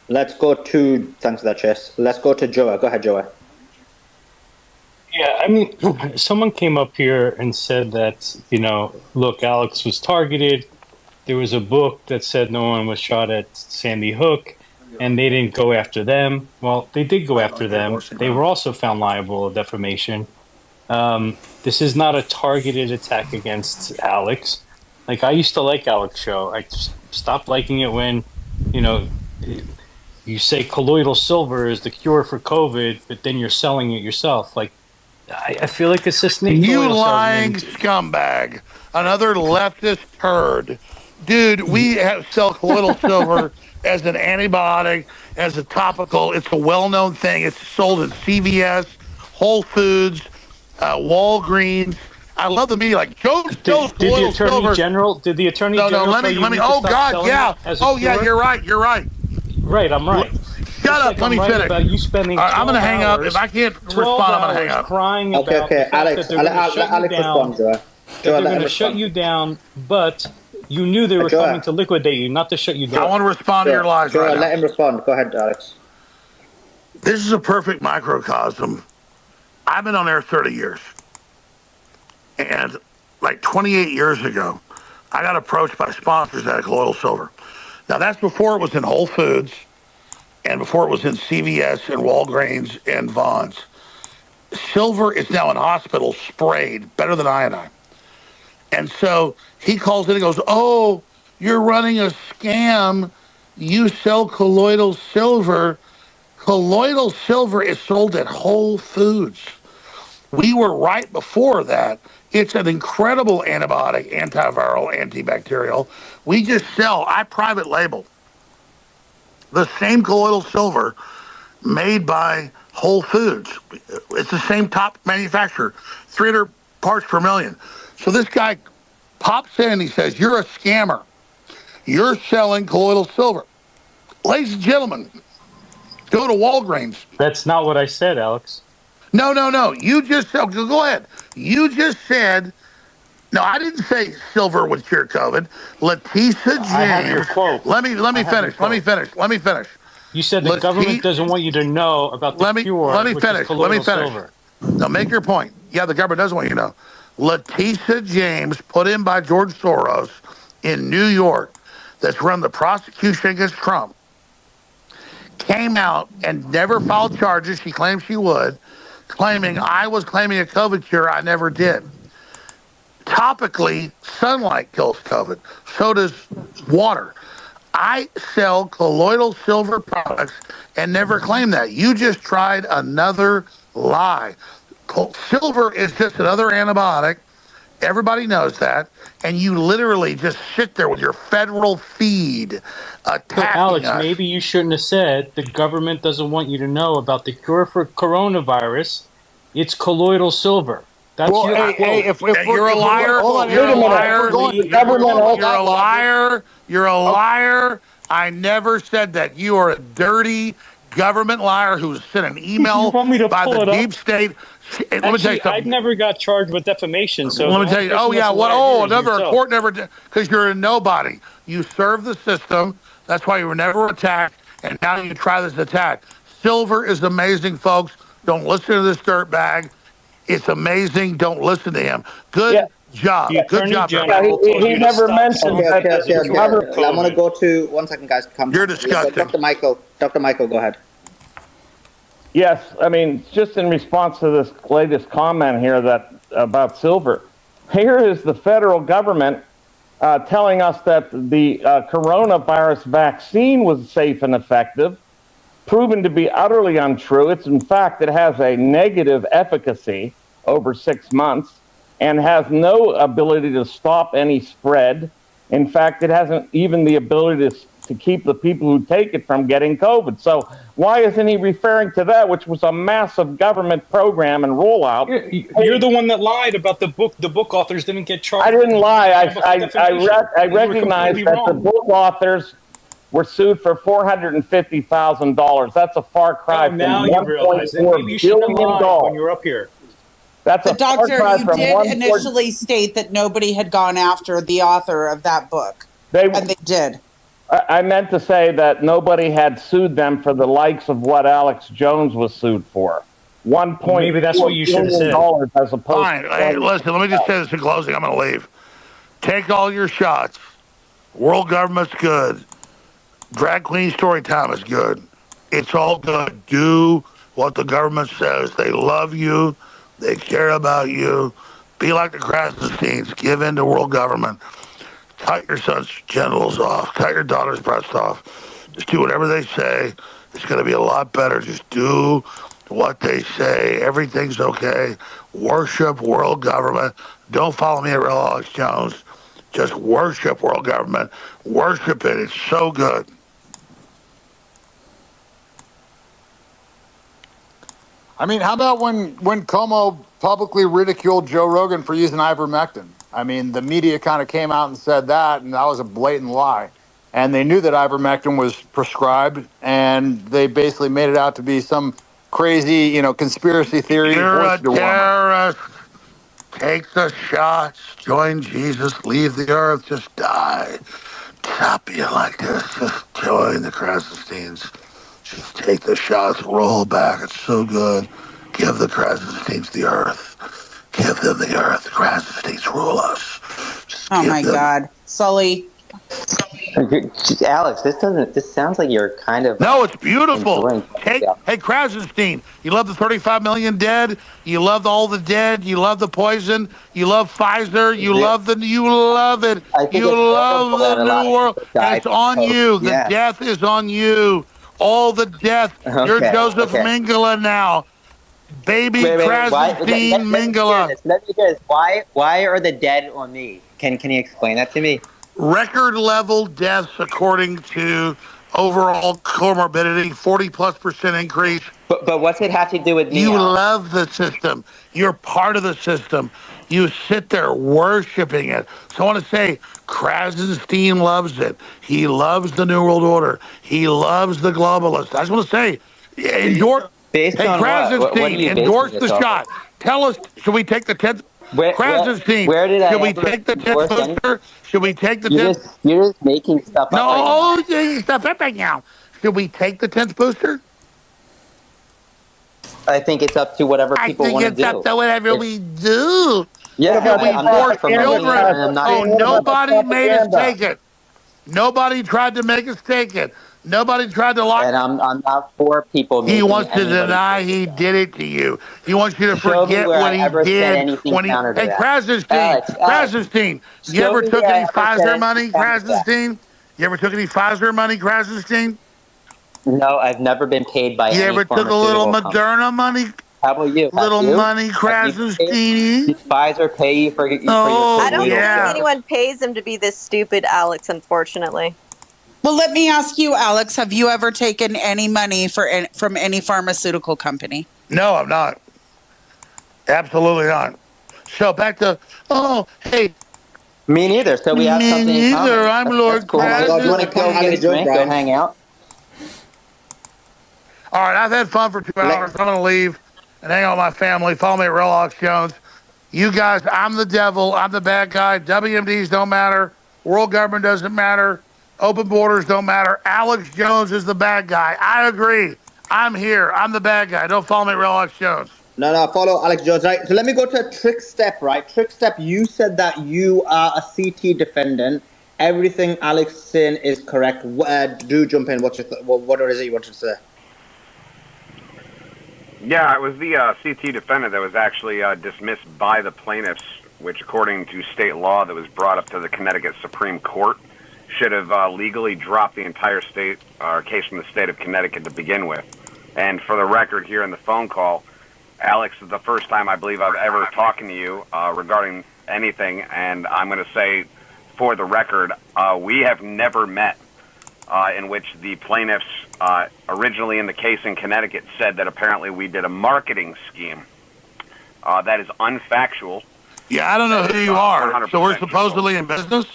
[SPEAKER 3] Let's go to, thanks for that, Chess. Let's go to Joa. Go ahead, Joa.
[SPEAKER 12] Yeah, I mean, someone came up here and said that, look, Alex was targeted. There was a book that said no one was shot at Sandy Hook, and they didn't go after them. Well, they did go after them. They were also found liable of defamation. This is not a targeted attack against Alex. Like, I used to like Alex's show. I just stopped liking it when, you say colloidal silver is the cure for COVID, but then you're selling it yourself. Like, I feel like it's just
[SPEAKER 1] you lying scumbag, another leftist turd, dude. We sell colloidal silver as an antibiotic, as a topical. It's a well-known thing. It's sold in CVS, Whole Foods, Walgreens. I love the media. Like Joe sells colloidal silver.
[SPEAKER 12] Did the attorney general?
[SPEAKER 1] No. Let me. Oh God, yeah. Oh yeah, you're right.
[SPEAKER 12] Right, I'm right.
[SPEAKER 1] Shut up. Let me finish.
[SPEAKER 12] About you spending
[SPEAKER 1] I'm going to hang up. If I can't respond, I'm going to hang up.
[SPEAKER 12] Crying about
[SPEAKER 3] Okay, Alex. Alex respond, Joa.
[SPEAKER 12] They're going to shut you down, but you knew they were coming to liquidate you, not to shut you down.
[SPEAKER 1] I want to respond to your lies right now.
[SPEAKER 3] Let him respond. Go ahead, Alex.
[SPEAKER 1] This is a perfect microcosm. I've been on air 30 years. And like 28 years ago, I got approached by sponsors that had colloidal silver. Now, that's before it was in Whole Foods and before it was in CVS and Walgreens and Vons. Silver is now in hospitals sprayed, better than iodine. And so he calls in and goes, oh, you're running a scam. You sell colloidal silver. Colloidal silver is sold at Whole Foods. We were right before that. It's an incredible antibiotic, antiviral, antibacterial. We just sell, I private label the same colloidal silver made by Whole Foods. It's the same top manufacturer, 300 parts per million. So this guy pops in and he says, you're a scammer. You're selling colloidal silver. Ladies and gentlemen, go to Walgreens.
[SPEAKER 12] That's not what I said, Alex.
[SPEAKER 1] No. You just said, go ahead. You just said, no, I didn't say silver would cure COVID. Letitia James.
[SPEAKER 12] I have your quote.
[SPEAKER 1] Let me finish.
[SPEAKER 12] You said the government doesn't want you to know about the cure.
[SPEAKER 1] Let me finish.
[SPEAKER 12] Silver.
[SPEAKER 1] Now make your point. Yeah, the government doesn't want you to know. Letitia James, put in by George Soros in New York, that's run the prosecution against Trump, came out and never filed charges. She claimed she would, claiming I was claiming a COVID cure. I never did. Topically, sunlight kills COVID. So does water. I sell colloidal silver products and never claim that. You just tried another lie. Silver is just another antibiotic. Everybody knows that. And you literally just sit there with your federal feed attacking
[SPEAKER 12] Alex,
[SPEAKER 1] us.
[SPEAKER 12] maybe you shouldn't have said the government doesn't want you to know about the cure for coronavirus. It's colloidal silver. That's
[SPEAKER 4] Well,
[SPEAKER 12] your
[SPEAKER 4] hey, if
[SPEAKER 1] You're a liar. You're a liar. You're a liar. I never said that. You are a dirty government liar who sent an email by the deep state. Let me tell you something.
[SPEAKER 12] I've never got charged with defamation. So
[SPEAKER 1] let me tell you. Oh yeah. What? Oh, another court never did, because you're a nobody. You serve the system. That's why you were never attacked, and now you try this attack. Silver is amazing, folks. Don't listen to this dirtbag. It's amazing. Don't listen to him. Good job. Good job.
[SPEAKER 11] He never mentioned that.
[SPEAKER 3] Okay. I'm going to go to, 1 second, guys.
[SPEAKER 1] You're disgusting.
[SPEAKER 3] Dr. Michael, go ahead.
[SPEAKER 11] Yes, I mean, just in response to this latest comment here about silver, here is the federal government telling us that the coronavirus vaccine was safe and effective, proven to be utterly untrue. In fact, it has a negative efficacy over 6 months and has no ability to stop any spread. In fact, it hasn't even the ability to keep the people who take it from getting COVID. So why isn't he referring to that, which was a massive government program and rollout?
[SPEAKER 12] You're the one that lied about the book. The book authors didn't get charged.
[SPEAKER 11] I didn't lie. I recognize that the book authors were sued for $450,000. That's a far cry
[SPEAKER 12] Oh,
[SPEAKER 11] from
[SPEAKER 12] now you realize it. Maybe you
[SPEAKER 11] $1.4
[SPEAKER 12] shouldn't have
[SPEAKER 11] billion.
[SPEAKER 12] lied when you were up here.
[SPEAKER 11] That's a
[SPEAKER 7] But
[SPEAKER 11] far
[SPEAKER 7] doctor,
[SPEAKER 11] cry
[SPEAKER 7] you
[SPEAKER 11] from
[SPEAKER 7] did
[SPEAKER 11] 1.4.
[SPEAKER 7] initially state that nobody had gone after the author of that book, and they did.
[SPEAKER 11] I meant to say that nobody had sued them for the likes of what Alex Jones was sued for.
[SPEAKER 12] Maybe that's what you should have said.
[SPEAKER 11] $1.4 billion as opposed
[SPEAKER 1] Fine.
[SPEAKER 11] to
[SPEAKER 1] Hey, listen, let me just say this in closing. I'm going to leave. Take all your shots. World government's good. Drag queen story time is good. It's all good. Do what the government says. They love you. They care about you. Be like the Krasensteins. Give in to world government. Cut your son's genitals off. Cut your daughter's breasts off. Just do whatever they say. It's going to be a lot better. Just do what they say. Everything's okay. Worship world government. Don't follow me at Real Alex Jones. Just worship world government. Worship it. It's so good.
[SPEAKER 4] I mean, how about when Cuomo publicly ridiculed Joe Rogan for using ivermectin? I mean, the media kind of came out and said that, and that was a blatant lie. And they knew that ivermectin was prescribed, and they basically made it out to be some crazy, conspiracy theory.
[SPEAKER 1] You're a terrorist. Take the shots. Join Jesus. Leave the earth. Just die. Stop being like this. Just join the Krasensteins. Just take the shots. Roll back. It's so good. Give the Krasensteins the earth. Give them the earth. The Krasensteins rule us.
[SPEAKER 7] Oh my God, Sully.
[SPEAKER 10] Alex, this sounds like you're kind of.
[SPEAKER 1] No, it's beautiful. Hey, Krasenstein, you love the 35 million dead. You love all the dead. You love the poison. You love Pfizer. You love it. You love the new world. And it's on you. The death is on you. All the death. You're Joseph Mengele now. Baby Krasenstein Mengele.
[SPEAKER 10] Let me hear this. Why are the dead on me? Can you explain that to me?
[SPEAKER 1] Record level deaths according to overall comorbidity, 40+% increase.
[SPEAKER 10] But what's it have to do with me?
[SPEAKER 1] You love the system. You're part of the system. You sit there worshiping it. So I want to say Krasenstein loves it. He loves the New World Order. He loves the globalists. I just want to say, endorse. Hey, Krasenstein, endorse the shot. Tell us, should we take the 10th? Krasenstein, should we take the 10th booster? Should we take the 10th?
[SPEAKER 10] You're just making stuff up.
[SPEAKER 1] No, you're making stuff up right now. Should we take the 10th booster?
[SPEAKER 10] I think it's up to whatever people want to do.
[SPEAKER 1] I think it's up to whatever we do.
[SPEAKER 10] Yeah,
[SPEAKER 1] we force children. Nobody made us take it. Nobody tried to make us take it. Nobody tried to lock.
[SPEAKER 10] And I'm not for people.
[SPEAKER 1] He wants to deny he did it to you. He wants you to forget what he did when he. Hey, Krasenstein, you ever took any Pfizer money, Krasenstein? You ever took any Pfizer money, Krasenstein?
[SPEAKER 10] No, I've never been paid by.
[SPEAKER 1] You ever took a little Moderna money?
[SPEAKER 10] How about you?
[SPEAKER 1] Little money, Krasenstein.
[SPEAKER 10] Did Pfizer pay you for your?
[SPEAKER 8] I don't think anyone pays him to be this stupid, Alex. Unfortunately.
[SPEAKER 7] Well, let me ask you, Alex, have you ever taken any money from any pharmaceutical company?
[SPEAKER 1] No, I'm not. Absolutely not. So back to, hey.
[SPEAKER 10] Me neither. So we have something in common.
[SPEAKER 1] Me neither. I'm Lord Krasen.
[SPEAKER 10] You want to go get a drink? Go hang out?
[SPEAKER 1] All right, I've had fun for 2 hours. I'm going to leave and hang out with my family. Follow me at Real Alex Jones. You guys, I'm the devil. I'm the bad guy. WMDs don't matter. World government doesn't matter. Open borders don't matter. Alex Jones is the bad guy. I agree. I'm here. I'm the bad guy. Don't follow me, Real Alex Jones.
[SPEAKER 3] No, follow Alex Jones. Right. So let me go to Trick Step, right? Trick Step, you said that you are a CT defendant. Everything Alex is saying is correct. Do jump in. What is it you wanted to say?
[SPEAKER 13] Yeah, it was the CT defendant that was actually dismissed by the plaintiffs, which according to state law that was brought up to the Connecticut Supreme Court, should have legally dropped the entire state case from the state of Connecticut to begin with. And for the record here in the phone call, Alex, is the first time I believe I've ever talked to you regarding anything, and I'm going to say for the record, we have never met in which the plaintiffs originally in the case in Connecticut said that apparently we did a marketing scheme. That is unfactual.
[SPEAKER 1] Yeah, I don't know who you are. So we're supposedly in business?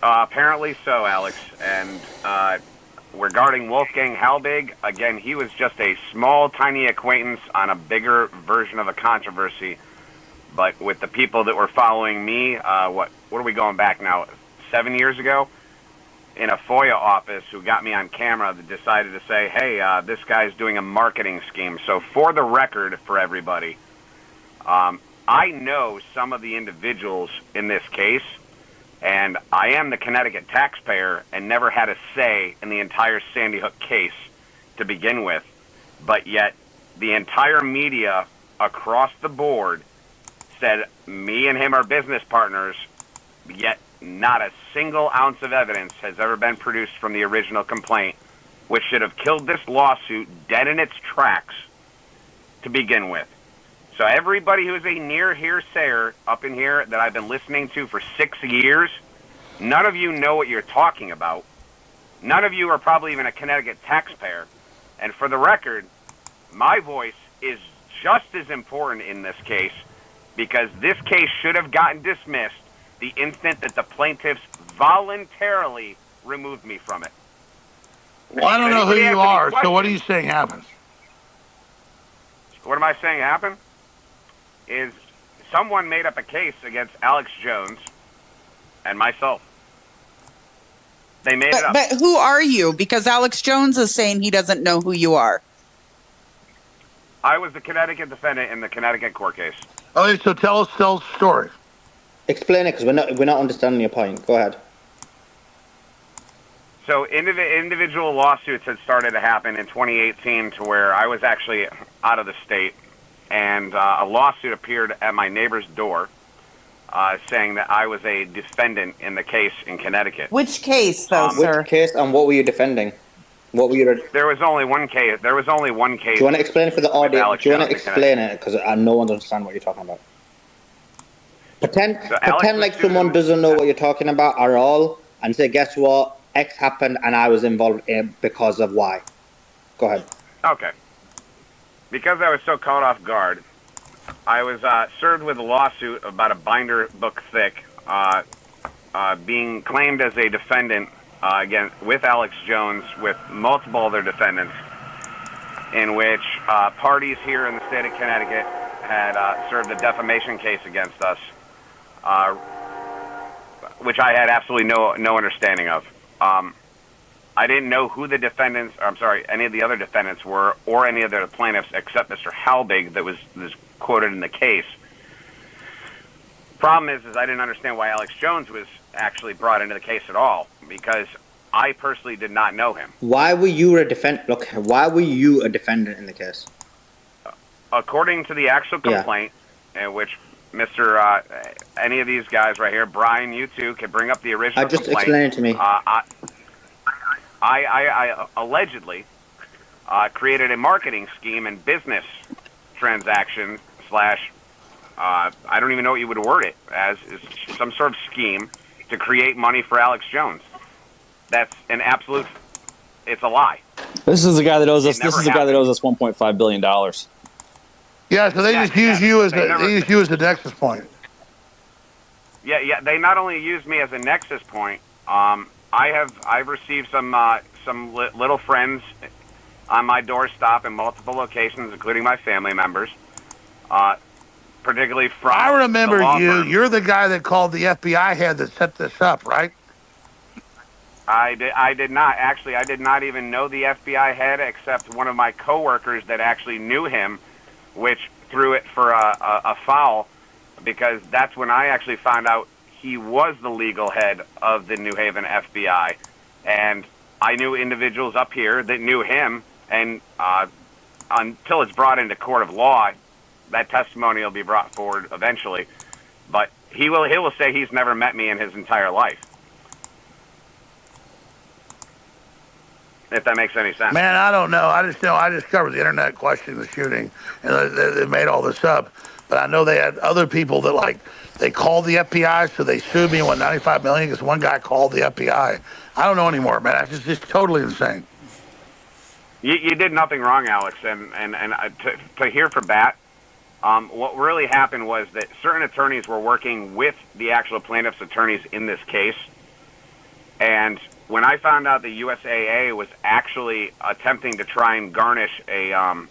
[SPEAKER 13] Apparently so, Alex. And regarding Wolfgang Halbig, again, he was just a small, tiny acquaintance on a bigger version of a controversy. But with the people that were following me, what are we going back now? 7 years ago? In a FOIA office who got me on camera that decided to say, hey, this guy's doing a marketing scheme. So for the record, for everybody, I know some of the individuals in this case, and I am the Connecticut taxpayer and never had a say in the entire Sandy Hook case to begin with. But yet the entire media across the board said me and him are business partners, yet not a single ounce of evidence has ever been produced from the original complaint, which should have killed this lawsuit dead in its tracks to begin with. So everybody who is a near hearsayer up in here that I've been listening to for 6 years, none of you know what you're talking about. None of you are probably even a Connecticut taxpayer. And for the record, my voice is just as important in this case, because this case should have gotten dismissed the instant that the plaintiffs voluntarily removed me from it.
[SPEAKER 1] Well, I don't know who you are, so what are you saying happens?
[SPEAKER 13] What am I saying happened? Is someone made up a case against Alex Jones and myself. They made it up.
[SPEAKER 7] But who are you? Because Alex Jones is saying he doesn't know who you are.
[SPEAKER 13] I was the Connecticut defendant in the Connecticut court case.
[SPEAKER 1] Okay, so tell us the story.
[SPEAKER 3] Explain it, because we're not understanding your point. Go ahead.
[SPEAKER 13] So individual lawsuits had started to happen in 2018 to where I was actually out of the state, and a lawsuit appeared at my neighbor's door saying that I was a defendant in the case in Connecticut.
[SPEAKER 7] Which case, though, sir?
[SPEAKER 3] Which case, and what were you defending? What were you?
[SPEAKER 13] There was only one case. There was only one case.
[SPEAKER 3] Do you want to explain it for the audience? Do you want to
[SPEAKER 13] Jones
[SPEAKER 3] explain it, because no one understands what you're talking about? Pretend like
[SPEAKER 13] was
[SPEAKER 3] someone doesn't know what you're talking about at all, and say, guess what? X happened, and I was involved in because of Y. Go ahead.
[SPEAKER 13] Okay. Because I was so caught off guard, I was served with a lawsuit about a binder book thick, being claimed as a defendant again with Alex Jones, with multiple other defendants, in which parties here in the state of Connecticut had served a defamation case against us, which I had absolutely no understanding of. I didn't know who the defendants, any of the other defendants were, or any of the plaintiffs except Mr. Halbig that was quoted in the case. Problem is I didn't understand why Alex Jones was actually brought into the case at all, because I personally did not know him.
[SPEAKER 3] Why were you a defendant? Look, why were you a defendant in the case?
[SPEAKER 13] According to the actual complaint, in which Mr. Any of these guys right here, Brian, you two, can bring up the original
[SPEAKER 3] Just
[SPEAKER 13] complaint.
[SPEAKER 3] explain it to me.
[SPEAKER 13] I allegedly created a marketing scheme and business transaction slash, I don't even know what you would word it as, is some sort of scheme to create money for Alex Jones. That's an absolute, it's a lie.
[SPEAKER 6] This is the guy that owes us.
[SPEAKER 13] It never
[SPEAKER 6] This is the guy that owes us $1.5 billion.
[SPEAKER 1] Yeah, so they just use you as the nexus point.
[SPEAKER 13] Yeah. They not only use me as a nexus point. I've received some little friends on my doorstep in multiple locations, including my family members, particularly from.
[SPEAKER 1] I remember
[SPEAKER 13] the law
[SPEAKER 1] you.
[SPEAKER 13] firm.
[SPEAKER 1] You're the guy that called the FBI head that set this up, right?
[SPEAKER 13] I did not. Actually, I did not even know the FBI head except one of my coworkers that actually knew him, which threw it for a foul, because that's when I actually found out he was the legal head of the New Haven FBI. And I knew individuals up here that knew him, and until it's brought into court of law, that testimony will be brought forward eventually. But he will say he's never met me in his entire life. If that makes any sense.
[SPEAKER 1] Man, I don't know. I just covered the internet questioning the shooting, and they made all this up. But I know they had other people that they called the FBI, so they sued me and won $95 million because one guy called the FBI. I don't know anymore, man. It's just totally insane.
[SPEAKER 13] You did nothing wrong, Alex, and to hear from that, what really happened was that certain attorneys were working with the actual plaintiff's attorneys in this case, And when I found out the USAA was actually attempting to try and garnish a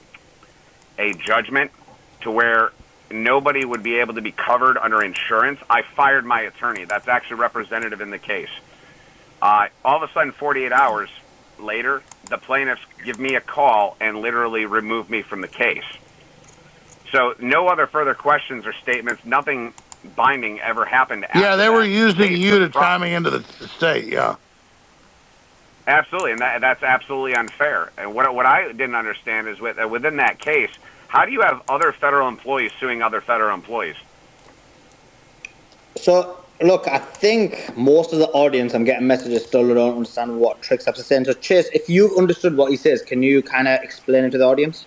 [SPEAKER 13] judgment to where nobody would be able to be covered under insurance, I fired my attorney. That's actually representative in the case. All of a sudden, 48 hours later, the plaintiffs give me a call and literally remove me from the case. So no other further questions or statements, nothing binding ever happened after
[SPEAKER 1] Yeah, they were
[SPEAKER 13] that.
[SPEAKER 1] using you to tie me into the state, yeah.
[SPEAKER 13] Absolutely, and that's absolutely unfair. And what I didn't understand is within that case, how do you have other federal employees suing other federal employees?
[SPEAKER 3] So, look, I think most of the audience, I'm getting messages still don't understand what CashApp's saying. So, Chase, if you've understood what he says, can you kind of explain it to the audience?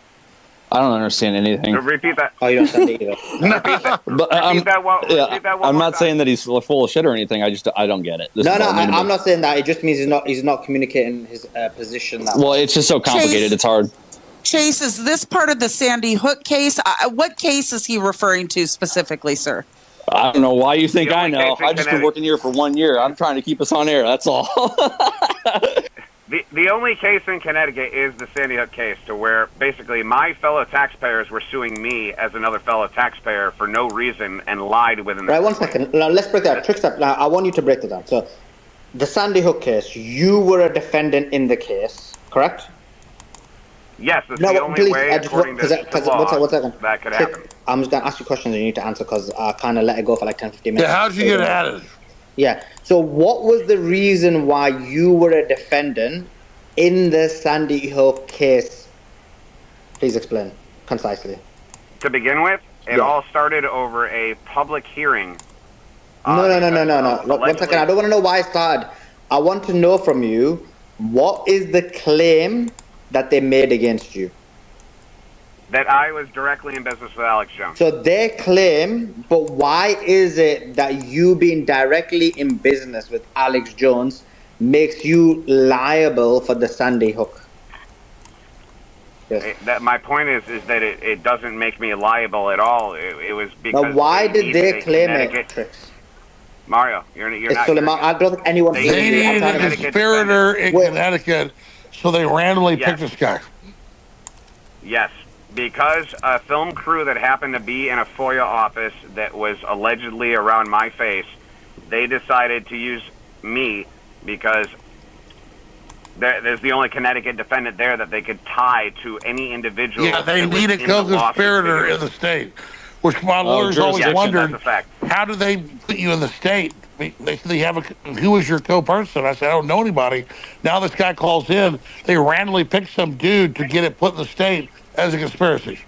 [SPEAKER 6] I don't understand anything.
[SPEAKER 13] Repeat that.
[SPEAKER 3] Oh, you don't understand it either.
[SPEAKER 6] I'm not saying that he's full of shit or anything. I don't get it.
[SPEAKER 3] I'm not saying that. It just means he's not communicating his position.
[SPEAKER 6] Well, it's just so complicated. It's hard.
[SPEAKER 7] Chase, is this part of the Sandy Hook case? What case is he referring to specifically, sir?
[SPEAKER 6] I don't know why you think I know. I've just been working here for 1 year. I'm trying to keep us on air. That's all.
[SPEAKER 13] The only case in Connecticut is the Sandy Hook case, to where basically my fellow taxpayers were suing me as another fellow taxpayer for no reason and lied within the...
[SPEAKER 3] Right, 1 second. Now, let's break that. CashApp, now, I want you to break that down. So, the Sandy Hook case, you were a defendant in the case, correct?
[SPEAKER 13] Yes, that's the only way, according to law,
[SPEAKER 3] one second.
[SPEAKER 13] that could happen.
[SPEAKER 3] I'm just going to ask you questions and you need to answer because I kind of let it go for like 10, 15 minutes.
[SPEAKER 1] Yeah, how'd you get added?
[SPEAKER 3] Yeah, so what was the reason why you were a defendant in the Sandy Hook case? Please explain concisely.
[SPEAKER 13] To begin with, it all started over a public hearing.
[SPEAKER 3] No. Look, 1 second. I don't want to know why it started. I want to know from you, what is the claim that they made against you?
[SPEAKER 13] That I was directly in business with Alex Jones.
[SPEAKER 3] So they claim, but why is it that you being directly in business with Alex Jones makes you liable for the Sandy Hook? Yes.
[SPEAKER 13] My point is that it doesn't make me liable at all. It was because...
[SPEAKER 3] Now, why did they claim it, Trix?
[SPEAKER 13] Mario, you're not...
[SPEAKER 3] I don't think anyone...
[SPEAKER 1] They needed a conspirator in Connecticut, so they randomly picked this guy.
[SPEAKER 13] Yes, because a film crew that happened to be in a FOIA office that was allegedly around my face, they decided to use me because there's the only Connecticut defendant there that they could tie to any individual.
[SPEAKER 1] Yeah, they need a co-conspirator in the state, which my lawyers always wondered, how do they put you in the state? They said they have who is your co-person? I said, I don't know anybody. Now this guy calls in, they randomly pick some dude to get it put in the state as a conspiracy.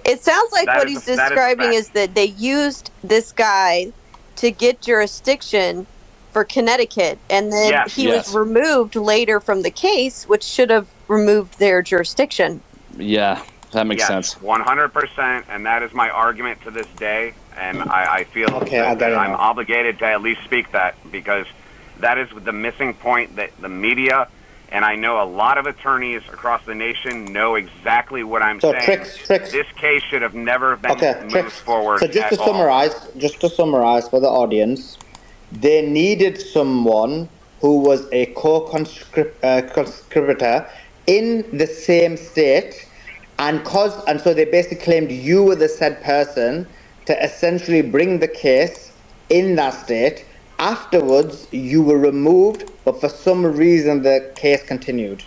[SPEAKER 8] It sounds like what he's describing is that they used this guy to get jurisdiction for Connecticut, and then he was removed later from the case, which should have removed their jurisdiction.
[SPEAKER 6] Yeah, that makes sense.
[SPEAKER 13] 100%, and that is my argument to this day, and I feel that I'm obligated to at least speak that, because that is the missing point that the media, and I know a lot of attorneys across the nation know exactly what I'm saying.
[SPEAKER 3] Trix.
[SPEAKER 13] This case should have never been moved forward.
[SPEAKER 3] So just to summarize for the audience, they needed someone who was a co-conspirator in the same state, and so they basically claimed you were the said person to essentially bring the case in that state. Afterwards, you were removed, but for some reason the case continued.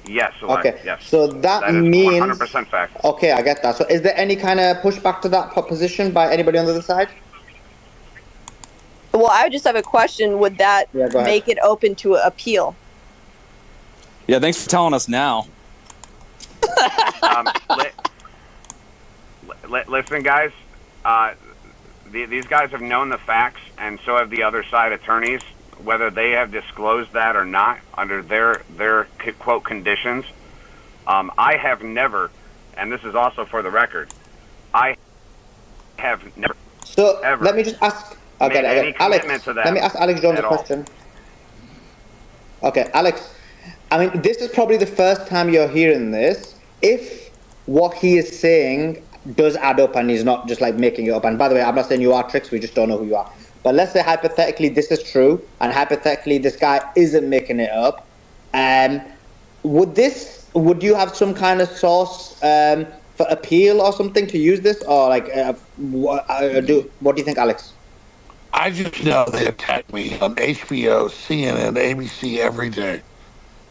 [SPEAKER 13] Yes.
[SPEAKER 3] Okay.
[SPEAKER 13] Yes.
[SPEAKER 3] So that
[SPEAKER 13] is
[SPEAKER 3] means
[SPEAKER 13] 100% fact.
[SPEAKER 3] Okay, I get that. So is there any kind of pushback to that position by anybody on the other side?
[SPEAKER 8] Well, I would just have a question. Would that make it open to appeal?
[SPEAKER 6] Yeah, thanks for telling us now.
[SPEAKER 13] Listen, guys. These guys have known the facts, and so have the other side attorneys, whether they have disclosed that or not under their quote conditions. I have never, and this is also for the record, I have never.
[SPEAKER 3] So let me just ask. Okay, Alex. Let me ask Alex Jones a question. Okay, Alex. I mean, this is probably the first time you're hearing this. If what he is saying does add up and he's not just like making it up. And by the way, I'm not saying you are Tricks, we just don't know who you are. But let's say hypothetically this is true, and hypothetically this guy isn't making it up. Would you have some kind of source for appeal or something to use this, or like what do you think, Alex?
[SPEAKER 1] I just know they attack me on HBO, CNN, ABC every day,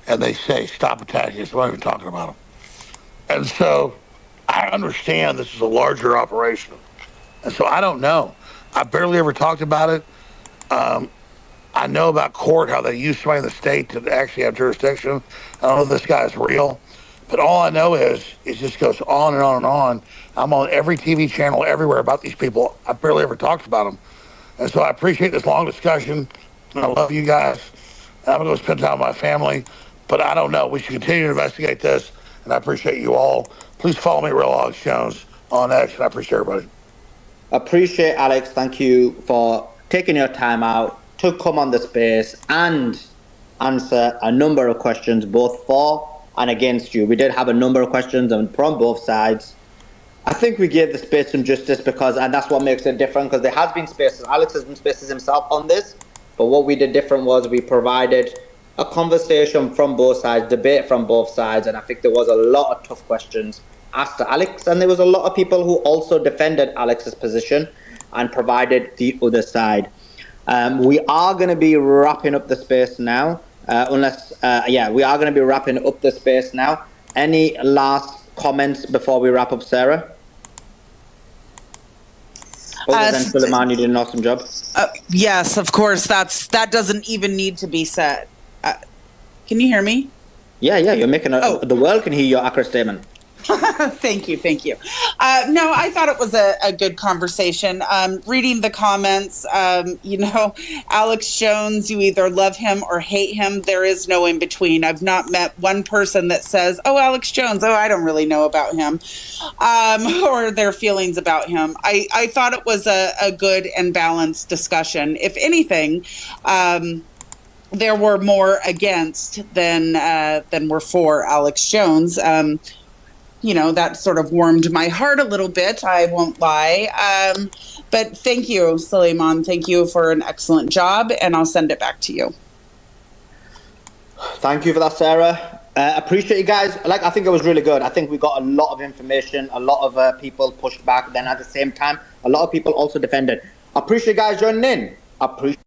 [SPEAKER 1] and they say stop attacking us. I'm not even talking about them. And so I understand this is a larger operation, and so I don't know. I barely ever talked about it. I know about court, how they use somebody in the state to actually have jurisdiction. I don't know if this guy's real, but all I know is it just goes on and on and on. I'm on every TV channel everywhere about these people. I barely ever talked about them. And so I appreciate this long discussion, and I love you guys. And I'm going to spend time with my family, but I don't know. We should continue to investigate this, and I appreciate you all. Please follow me, Real Alex Jones, on X, and I appreciate everybody.
[SPEAKER 3] Appreciate, Alex. Thank you for taking your time out to come on the space and answer a number of questions, both for and against you. We did have a number of questions from both sides. I think we gave the space some justice because, and that's what makes it different, because there has been spaces. Alex has been spaces himself on this, but what we did different was we provided a conversation from both sides, debate from both sides, and I think there was a lot of tough questions asked to Alex, and there was a lot of people who also defended Alex's position and provided the other side. We are going to be wrapping up the space now, we are going to be wrapping up the space now. Any last comments before we wrap up, Sarah? Other than Suleiman, you did an awesome job.
[SPEAKER 7] Yes, of course. That doesn't even need to be said. Can you hear me?
[SPEAKER 3] Yeah, you're making the world can hear your accurate statement.
[SPEAKER 7] Thank you. No, I thought it was a good conversation. Reading the comments, Alex Jones, you either love him or hate him. There is no in between. I've not met one person that says, oh, Alex Jones, I don't really know about him, or their feelings about him. I thought it was a good and balanced discussion. If anything, there were more against than were for Alex Jones. That sort of warmed my heart a little bit, I won't lie. But thank you, Suleiman. Thank you for an excellent job, and I'll send it back to you.
[SPEAKER 3] Thank you for that, Sarah. Appreciate you guys. I think it was really good. I think we got a lot of information. A lot of people pushed back. Then at the same time, a lot of people also defended. Appreciate you guys joining in. Appreciate